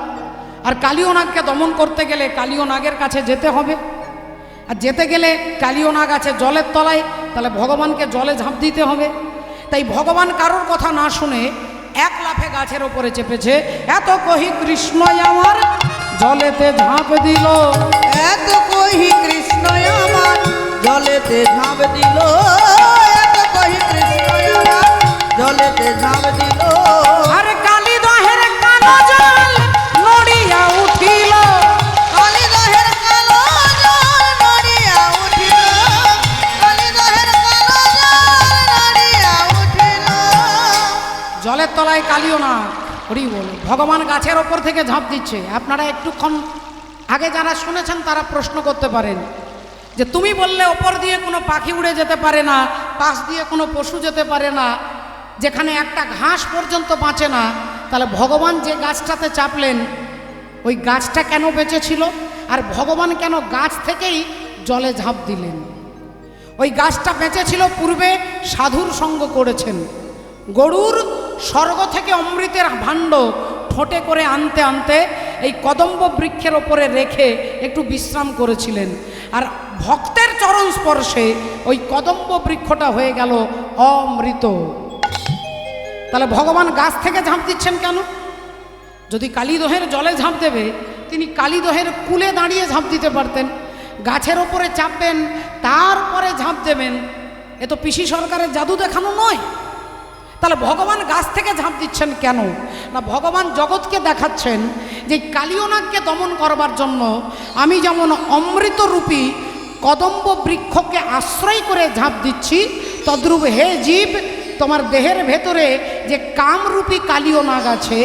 আর কালীয় নাগকে দমন করতে গেলে কালীয় নাগের কাছে যেতে হবে। আর যেতে গেলে কালীয় নাগ আছে জলের তলায়, তাহলে ভগবানকে জলে ঝাঁপ দিতে হবে। তাই ভগবান কারোর কথা না শুনে এক লাফে গাছের ওপরে চেপেছে। এত কহি কৃষ্ণ আমার জলেতে ঝাঁপ দিল, এত কহি কৃষ্ণ আমার জলেতে ঝাঁপ দিল। এত কহি কৃষ্ণ আমার জলেতে ঝাঁপ দিল। আর কালী দহের কালো জল নড়িয়া উঠিল, কালিদহের কালো জল নড়িয়া উঠিল। কালিদহের কালো জল নড়িয়া উঠিল। জলের তলায় কালীয় নাগ। হরি বল। ভগবান গাছের ওপর থেকে ঝাঁপ দিচ্ছে। আপনারা একটুক্ষণ আগে যারা শুনেছেন তারা প্রশ্ন করতে পারেন যে তুমি বললে ওপর দিয়ে কোনো পাখি উড়ে যেতে পারে না, পাশ দিয়ে কোনো পশু যেতে পারে না, যেখানে একটা ঘাস পর্যন্ত বাঁচে না, তাহলে ভগবান যে গাছটাতে চাপলেন ওই গাছটা কেন বেঁচে ছিল? আর ভগবান কেন গাছ থেকেই জলে ঝাঁপ দিলেন? ওই গাছটা বেঁচে ছিল, পূর্বে সাধুর সঙ্গ করেছেন। গরুর স্বর্গ থেকে অমৃতের ভাণ্ড ঠোঁটে করে আনতে আনতে এই কদম্ব বৃক্ষের ওপরে রেখে একটু বিশ্রাম করেছিলেন। আর ভক্তের চরণ স্পর্শে ওই কদম্ব বৃক্ষটা হয়ে গেল অমৃত। তাহলে ভগবান গাছ থেকে ঝাঁপ দিচ্ছেন কেন? যদি কালীদহের জলে ঝাঁপ দেবে, তিনি কালীদহের কূলে দাঁড়িয়ে ঝাঁপ দিতে পারতেন। গাছের ওপরে চাপবেন, তারপরে ঝাঁপ দেবেন, এ তো পিসি সরকারের জাদু দেখানো নয়। তাহলে ভগবান গাছ থেকে ঝাঁপ দিচ্ছেন কেন? না, ভগবান জগৎকে দেখাচ্ছেন যে কালীয় নাগকে দমন করবার জন্য আমি যেমন অমৃতরূপী কদম্ব বৃক্ষকে আশ্রয় করে ঝাঁপ দিচ্ছি, তদ্রূপ হে জীব তোমার দেহের ভেতরে যে কামরূপী কালীয় নাগ আছে,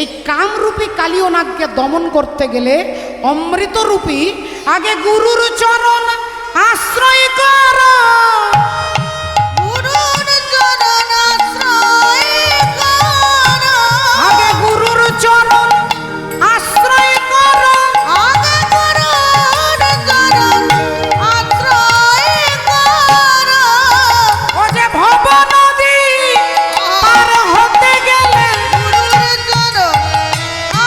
এই কামরূপী কালীয় নাগকে দমন করতে গেলে অমৃতরূপী আগে গুরুর চরণ আশ্রয় কর। গুরুর চরণ আশ্রয় কর। আগে গুরুর চরণ আশ্রয় কর। আগে গুরুর চরণ আশ্রয় কর। ও যে ভব নদী পার হতে গেলে গুরুর চরণ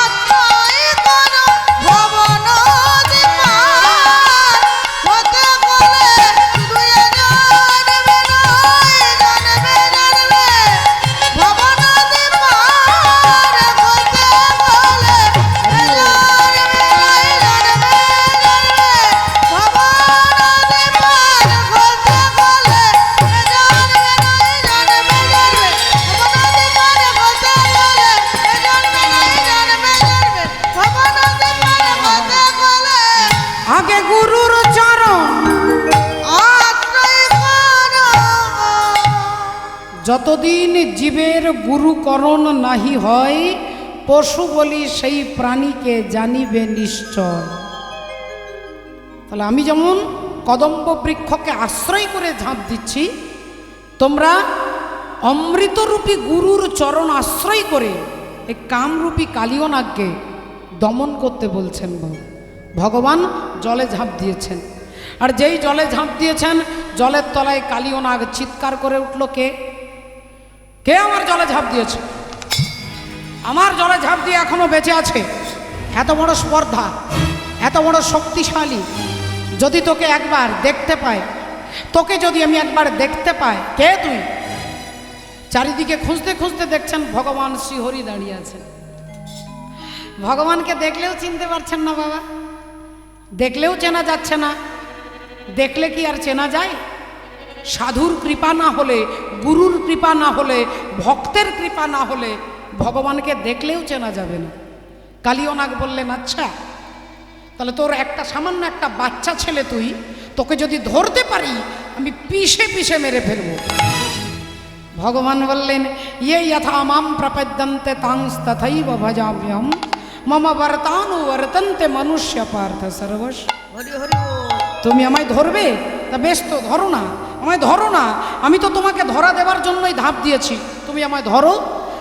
আশ্রয় কর। ভব নদী পার হতে গেলে দুয়ে জানবে নয়, জানবে জানবে। ভব নদী পার হতে গেলে জানবে নয়, জানবে জানবে। ভব নদী পার হতে গেলে জানবে নয়, জানবে জানবে। ভব নদী পার হতে গেলে জানবে নয়, জানবে জানবে। ভব নদী পার হতে গেলে আগে গুরুর চরণ আশ্রয় কর। যতদিন জীবের গুরুকরণ নাহি হয়, পশু বলি সেই প্রাণীকে জানিবে নিশ্চয়। তাহলে আমি যেমন কদম্ব বৃক্ষকে আশ্রয় করে ঝাঁপ দিচ্ছি, তোমরা অমৃতরূপী গুরুর চরণ আশ্রয় করে এই কামরূপী কালিয়নাগকে দমন করতে বলছেন। ভগবান জলে ঝাঁপ দিয়েছেন, আর যেই জলে ঝাঁপ দিয়েছেন জলের তলায় কালিয়নাগ চিৎকার করে উঠল, কে কে আমার জলে ঝাঁপ দিয়েছে? আমার জলে ঝাঁপ দিয়ে এখনো বেঁচে আছে। এত বড় স্পর্ধা, এত বড় শক্তিশালী, যদি তোকে একবার দেখতে পায়, তোকে যদি আমি একবার দেখতে পাই, কে তুই? চারিদিকে খুঁজতে খুঁজতে দেখছেন ভগবান শ্রীহরি দাঁড়িয়ে আছেন। ভগবানকে দেখলেও চিনতে পারছেন না বাবা, দেখলেও চেনা যাচ্ছে না। দেখলে কি আর চেনা যায়? সাধুর কৃপা না হলে, গুরুর কৃপা না হলে, ভক্তের কৃপা না হলে ভগবানকে দেখলেও চেনা যাবে না। কালিয়নাগ বললেন, আচ্ছা তাহলে তোর একটা সামান্য একটা বাচ্চা ছেলে, তুই, তোকে যদি ধরতে পারি আমি পিষে পিষে মেরে ফেলবো। ভগবান বললেন, ইয়ে যথা মাম প্রপদ্যন্তে তাংস তথৈব ভজাম্যহম মম বর্তানু বর্তন্তে মনুষ্য পার্থ সর্বশ। হরি হরি বল। তুমি আমায় ধরবে? তা বেশ, তো ধরো না, আমায় ধরো না। আমি তো তোমাকে ধরা দেবার জন্যই ধাপ দিয়েছি, তুমি আমায় ধরো।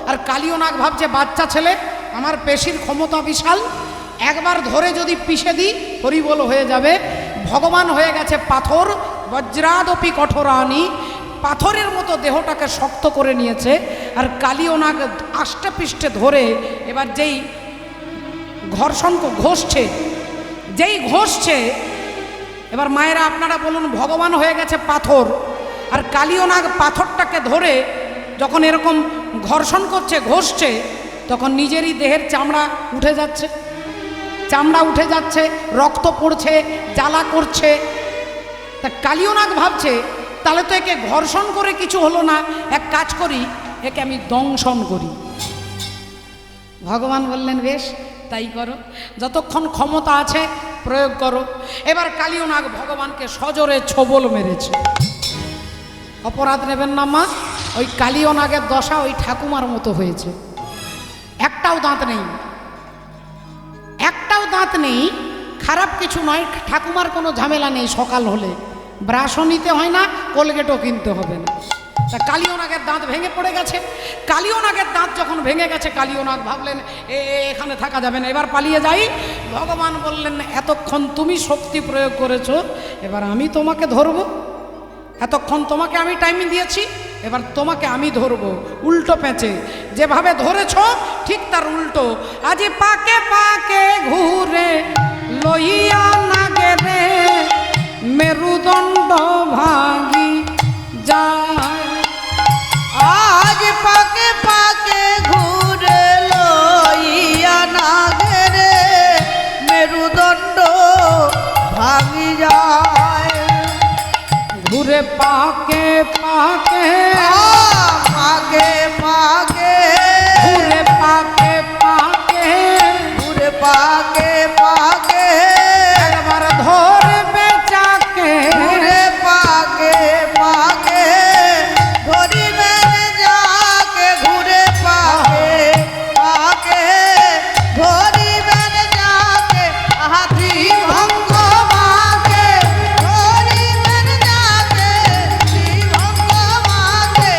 আর কালিয়নাগ ভাবছে বাচ্চা ছেলে, আমার পেশির ক্ষমতা বিশাল, একবার ধরে যদি পিষে দিই হরিবোল হয়ে যাবে। ভগবান হয়ে গেছে পাথর, বজ্রাদপি কঠোরানি, পাথরের মতো দেহটাকে শক্ত করে নিয়েছে। আর কালিয়নাগ আষ্টে পৃষ্ঠে ধরে এবার যেই ঘর্ষণ ঘষছে, যেই ঘষছে, এবার মায়েরা আপনারা বলুন, ভগবান হয়ে গেছে পাথর, আর কালিয়নাগ পাথরটাকে ধরে যখন এরকম ঘর্ষণ করছে, ঘষছে, তখন নিজেরই দেহের চামড়া উঠে যাচ্ছে, চামড়া উঠে যাচ্ছে, রক্ত পড়ছে, জ্বালা করছে। তা কালিয়নাগ ভাবছে, তাহলে তো একে ঘর্ষণ করে কিছু হলো না, এক কাজ করি, একে আমি দংশন করি। ভগবান বললেন, বেশ তাই করো, যতক্ষণ ক্ষমতা আছে প্রয়োগ করো। এবার কালিয়নাগ ভগবানকে সজোরে ছোবল মেরেছে। অপরাধ নেবেন না মা, ওই কালিয়নাগের দশা ওই ঠাকুমার মতো হয়েছে। একটাও দাঁত নেই, একটাও দাঁত নেই, খারাপ কিছু নয়, ঠাকুমার কোনো ঝামেলা নেই। সকাল হলে ব্রাশও নিতে হয় না, কোলগেটও কিনতে হবে না। তা কালিয়নাগের দাঁত ভেঙে পড়ে গেছে। কালিয়নাগের দাঁত যখন ভেঙে গেছে, কালিয়নাগ ভাবলেন এখানে থাকা যাবে না, এবার পালিয়ে যাই। ভগবান বললেন, এতক্ষণ তুমি শক্তি প্রয়োগ করেছো, এবার আমি তোমাকে ধরবো। এতক্ষণ তোমাকে আমি টাইম দিয়েছি, এবার তোমাকে আমি ধরবো উল্টো প্যাঁচে। যেভাবে ধরেছ ঠিক তার উল্টো। আজি পাকে পাকে ঘুরে লইয়া নাগে রে, মেরুদণ্ড ভাঙি যায়। আজ পাকে পাকে ঘুরে লইয়া নাগে রে, মেরুদণ্ড ভাঙি যায়। ঘুরে পাকে পাকে, পাকে পাকে ঘুরে পাকে পাকে, ঘুরে পাকে পাকে একবার ধরবে চাকে, ঘুরে পাকে পাকে ধরিবে যাকে, ঘুরে পাকে পাকে ধরিবে যাকে, হাতি ভঙ্গ মাকে ধরিবে যাকে, ভঙ্গ মাকে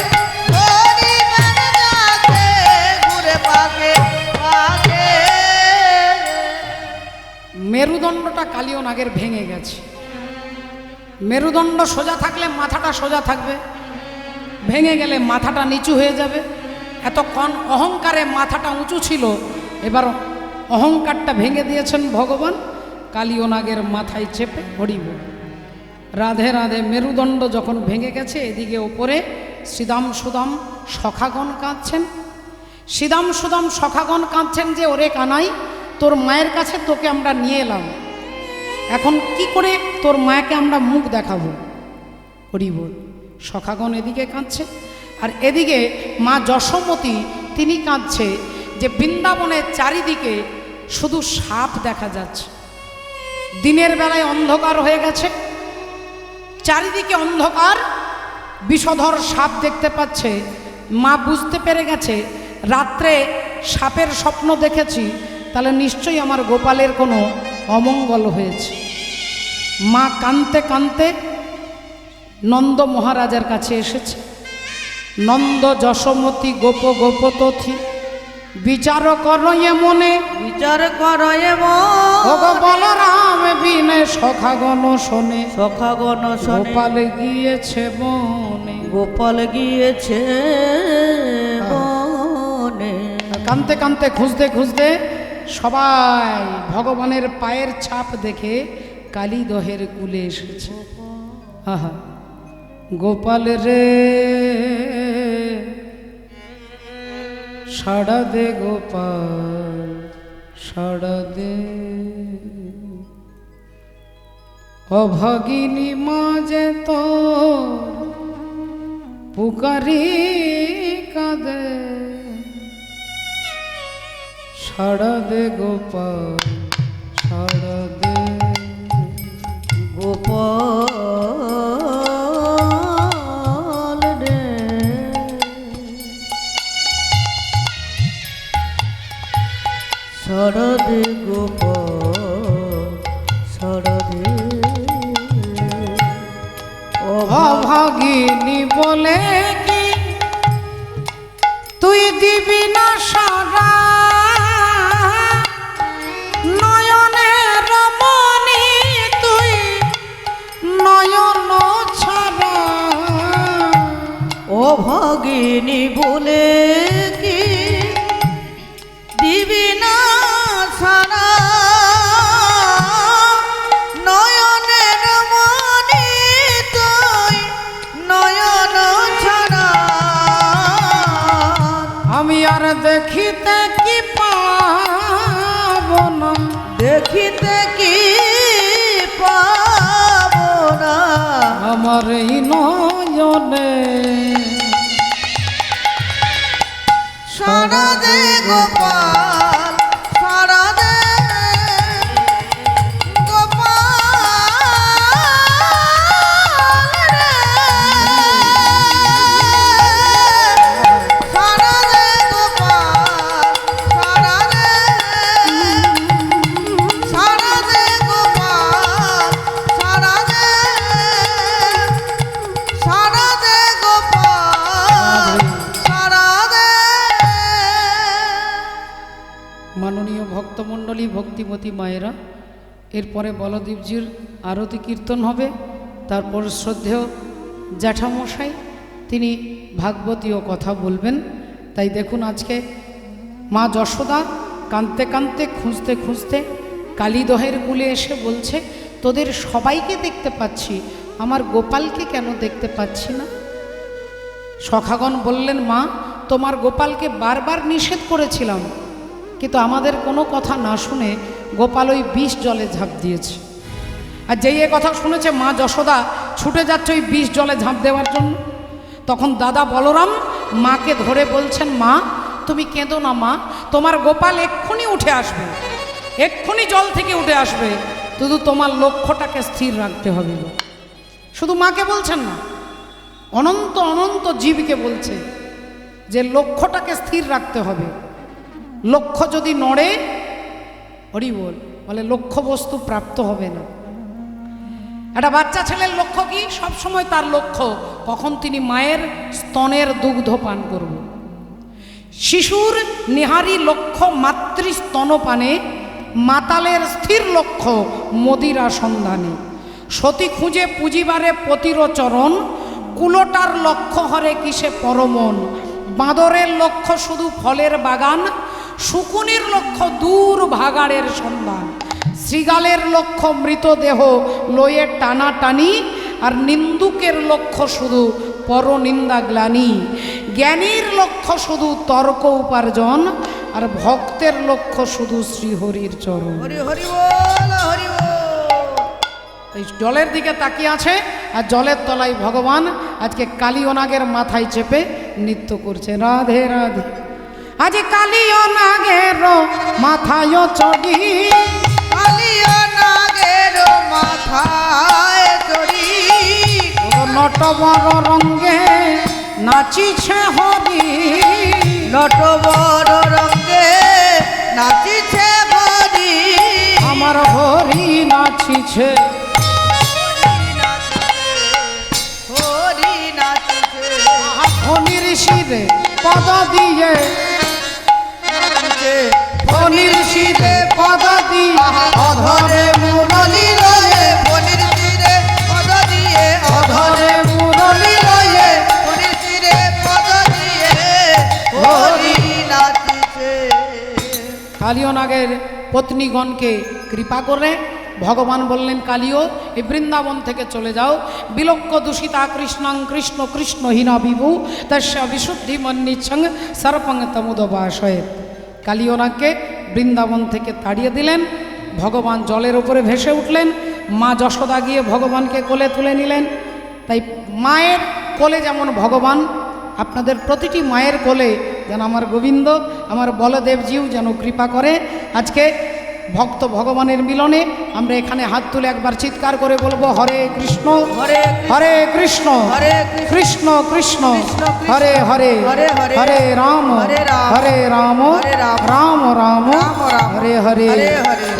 ধরিবে যাকে, ঘুরে পাকে পাকে। মেরুদণ্ডটা কালিয়নাগের ভেঙে গেছে। মেরুদণ্ড সোজা থাকলে মাথাটা সোজা থাকবে, ভেঙে গেলে মাথাটা নিচু হয়ে যাবে। এতক্ষণ অহংকারে মাথাটা উঁচু ছিল, এবার অহংকারটা ভেঙে দিয়েছেন ভগবান, কালিয়নাগের মাথায় চেপে হরিব। রাধে রাধে। মেরুদণ্ড যখন ভেঙে গেছে, এদিকে ওপরে শ্রীদাম সুদাম সখাগণ কাঁদছেন। শ্রীদাম সুদাম সখাগণ কাঁদছেন যে, ওরে কানাই, তোর মায়ের কাছে তোকে আমরা নিয়ে এলাম, এখন কি করে তোর মায়াকে আমরা মুখ দেখাবো? হরি বল। সখাগণ এদিকে কাঁদছে, আর এদিকে মা যশোমতী তিনি কাঁদছে যে বৃন্দাবনের চারিদিকে শুধু সাপ দেখা যাচ্ছে। দিনের বেলায় অন্ধকার হয়ে গেছে, চারিদিকে অন্ধকার, বিষধর সাপ দেখতে পাচ্ছে। মা বুঝতে পেরে গেছে রাত্রে সাপের স্বপ্ন দেখেছি, তাহলে নিশ্চয়ই আমার গোপালের কোনো অমঙ্গল হয়েছে। মা কাঁদতে কাঁদতে নন্দ মহারাজার কাছে এসেছে। নন্দ যশোমতী গোপ গোপতথি বিচার করো এ মনে, বিচার করো ওগো বলরাম বিনে সখাগণ শোনে, সখাগণ গোপাল গিয়েছে বনে। গোপাল গিয়েছে বনে। কাঁদতে কাঁদতে খুঁজতে খুঁজতে সবাই ভগবানের পায়ের ছাপ দেখে কালীদহের কুলে এসেছে। আহা, গোপাল রে সাড়া দে গোপাল সাড়া দে, অভাগিনী মাঝে তোর পুকারি কাঁদে, সাড়া দে গোপাল সাড়া দে। গোপাল রে শরদে গোপাল শরদে। অভাগিনী বলে কি তুই দিবি না সারা, নয়নের মনি তুই নয়ন ছাড়া। ও ভগিনী বলে কি দিবি না সারা, নয়নের মনি তুই নয়ন ছাড়া। আমি আর দেখিতে কি পাব না, দেখিতে কি পাব না আমার এই নয়নে। সারা দে গোপাল সারা দে গোপাল রে, সারা দে গোপাল সারা দে, সারা দে গোপাল সারা দে, সারা দে গোপাল সারা দে। মাননীয় ভক্তমণ্ডলী, ভক্তিমতী মায়েরা, এরপরে বলদেবজির আরতি কীর্তন হবে। তারপর শ্রদ্ধেয় জ্যাঠামশাই তিনি ভাগবতীয় কথা বলবেন। তাই দেখুন আজকে মা যশোদা কাঁদতে কাঁদতে খুঁজতে খুঁজতে কালীদহের কুলে এসে বলছে, তোদের সবাইকে দেখতে পাচ্ছি, আমার গোপালকে কেন দেখতে পাচ্ছি না? সখাগণ বললেন, মা তোমার গোপালকে বারবার নিষেধ করেছিলাম, কিন্তু আমাদের কোনো কথা না শুনে গোপাল ওই বিষ জলে ঝাঁপ দিয়েছে। আর যেই এ কথা শুনেছে মা যশোদা ছুটে যাচ্ছে ওই বিষ জলে ঝাঁপ দেওয়ার জন্য। তখন দাদা বলরাম মাকে ধরে বলছেন, মা তুমি কেঁদো না মা, তোমার গোপাল এক্ষুনি উঠে আসবে, এক্ষুনি জল থেকে উঠে আসবে, শুধু তোমার লক্ষ্যটাকে স্থির রাখতে হবে। শুধু মাকে বলছেন না, অনন্ত অনন্ত জীবকে বলছে যে লক্ষ্যটাকে স্থির রাখতে হবে। লক্ষ্য যদি নড়ে, হরি বলে লক্ষ্য বস্তু প্রাপ্ত হবে না। একটা বাচ্চা ছেলের লক্ষ্য কি? সবসময় তার লক্ষ্য কখন তিনি মায়ের স্তনের দুগ্ধ পান করব। শিশুর নিহারি লক্ষ্য মাতৃস্তনপানে, মাতালের স্থির লক্ষ্য মদিরা সন্ধানে। সতী খুঁজে পুঁজিবারে পতির চরণ, কুলোটার লক্ষ্য হরে কিসে পরমন। বাঁদরের লক্ষ্য শুধু ফলের বাগান, শুকুনির লক্ষ্য দূর ভাগাড়ের সন্ধান। শৃগালের লক্ষ্য মৃতদেহ লয়ে টানাটানি, আর নিন্দুকের লক্ষ্য শুধু পরনিন্দা গ্লানি। জ্ঞানীর লক্ষ্য শুধু তর্ক উপার্জন, আর ভক্তের লক্ষ্য শুধু শ্রীহরির চরণ। হরি হরি বল হরি বল। এই জলের দিকে তাকিয়ে আছে, আর জলের তলায় ভগবান আজকে কালী অনাগের মাথায় চেপে নৃত্য করছে। রাধে রাধে। আজ কালী অনাগের মাথায় চড়ি, কালী অনাগের মাথায় চড়ি, নটবর রঙ্গে নাচিছে হরি নটবর রঙ্গে নাচিছে হরি আমার হরি নাচিছে হরি নাচিছে ফণির শিরে পদ দিয়ে নাচিছে ফণির শিরে পদ দিয়ে অধরে মুরলি লয়ে ফণির তীরে পদ দিয়ে অধরে মুরলি লয়ে ফণির তীরে পদ দিয়ে হরি নাচিছে কালিয় নাগের পত্নীগণকে কৃপা করে ভগবান বললেন কালিও এই বৃন্দাবন থেকে চলে যাও বিলক্ষ দূষিতা কৃষ্ণাং কৃষ্ণ কৃষ্ণ হীনা বিভু তস্য বিশুদ্ধি মন্নিচ্ছং সর্পং তমুদবাসয়ে কালিয় নাগকে বৃন্দাবন থেকে তাড়িয়ে দিলেন ভগবান জলের উপরে ভেসে উঠলেন মা যশোদা গিয়ে ভগবানকে কোলে তুলে নিলেন তাই মায়ের কোলে যেমন ভগবান আপনাদের প্রতিটি মায়ের কোলে যেন আমার গোবিন্দ আমার বলদেবজিও যেন কৃপা করে আজকে ভক্ত ভগবানের মিলনে আমরা এখানে হাত তুলে একবার চিৎকার করে বলবো হরে কৃষ্ণ হরে হরে কৃষ্ণ হরে কৃষ্ণ কৃষ্ণ কৃষ্ণ হরে হরে হরে হরে হরে রাম হরে রাম হরে রাম হরে রাম রাম রাম রাম রাম হরে হরে হরে হরে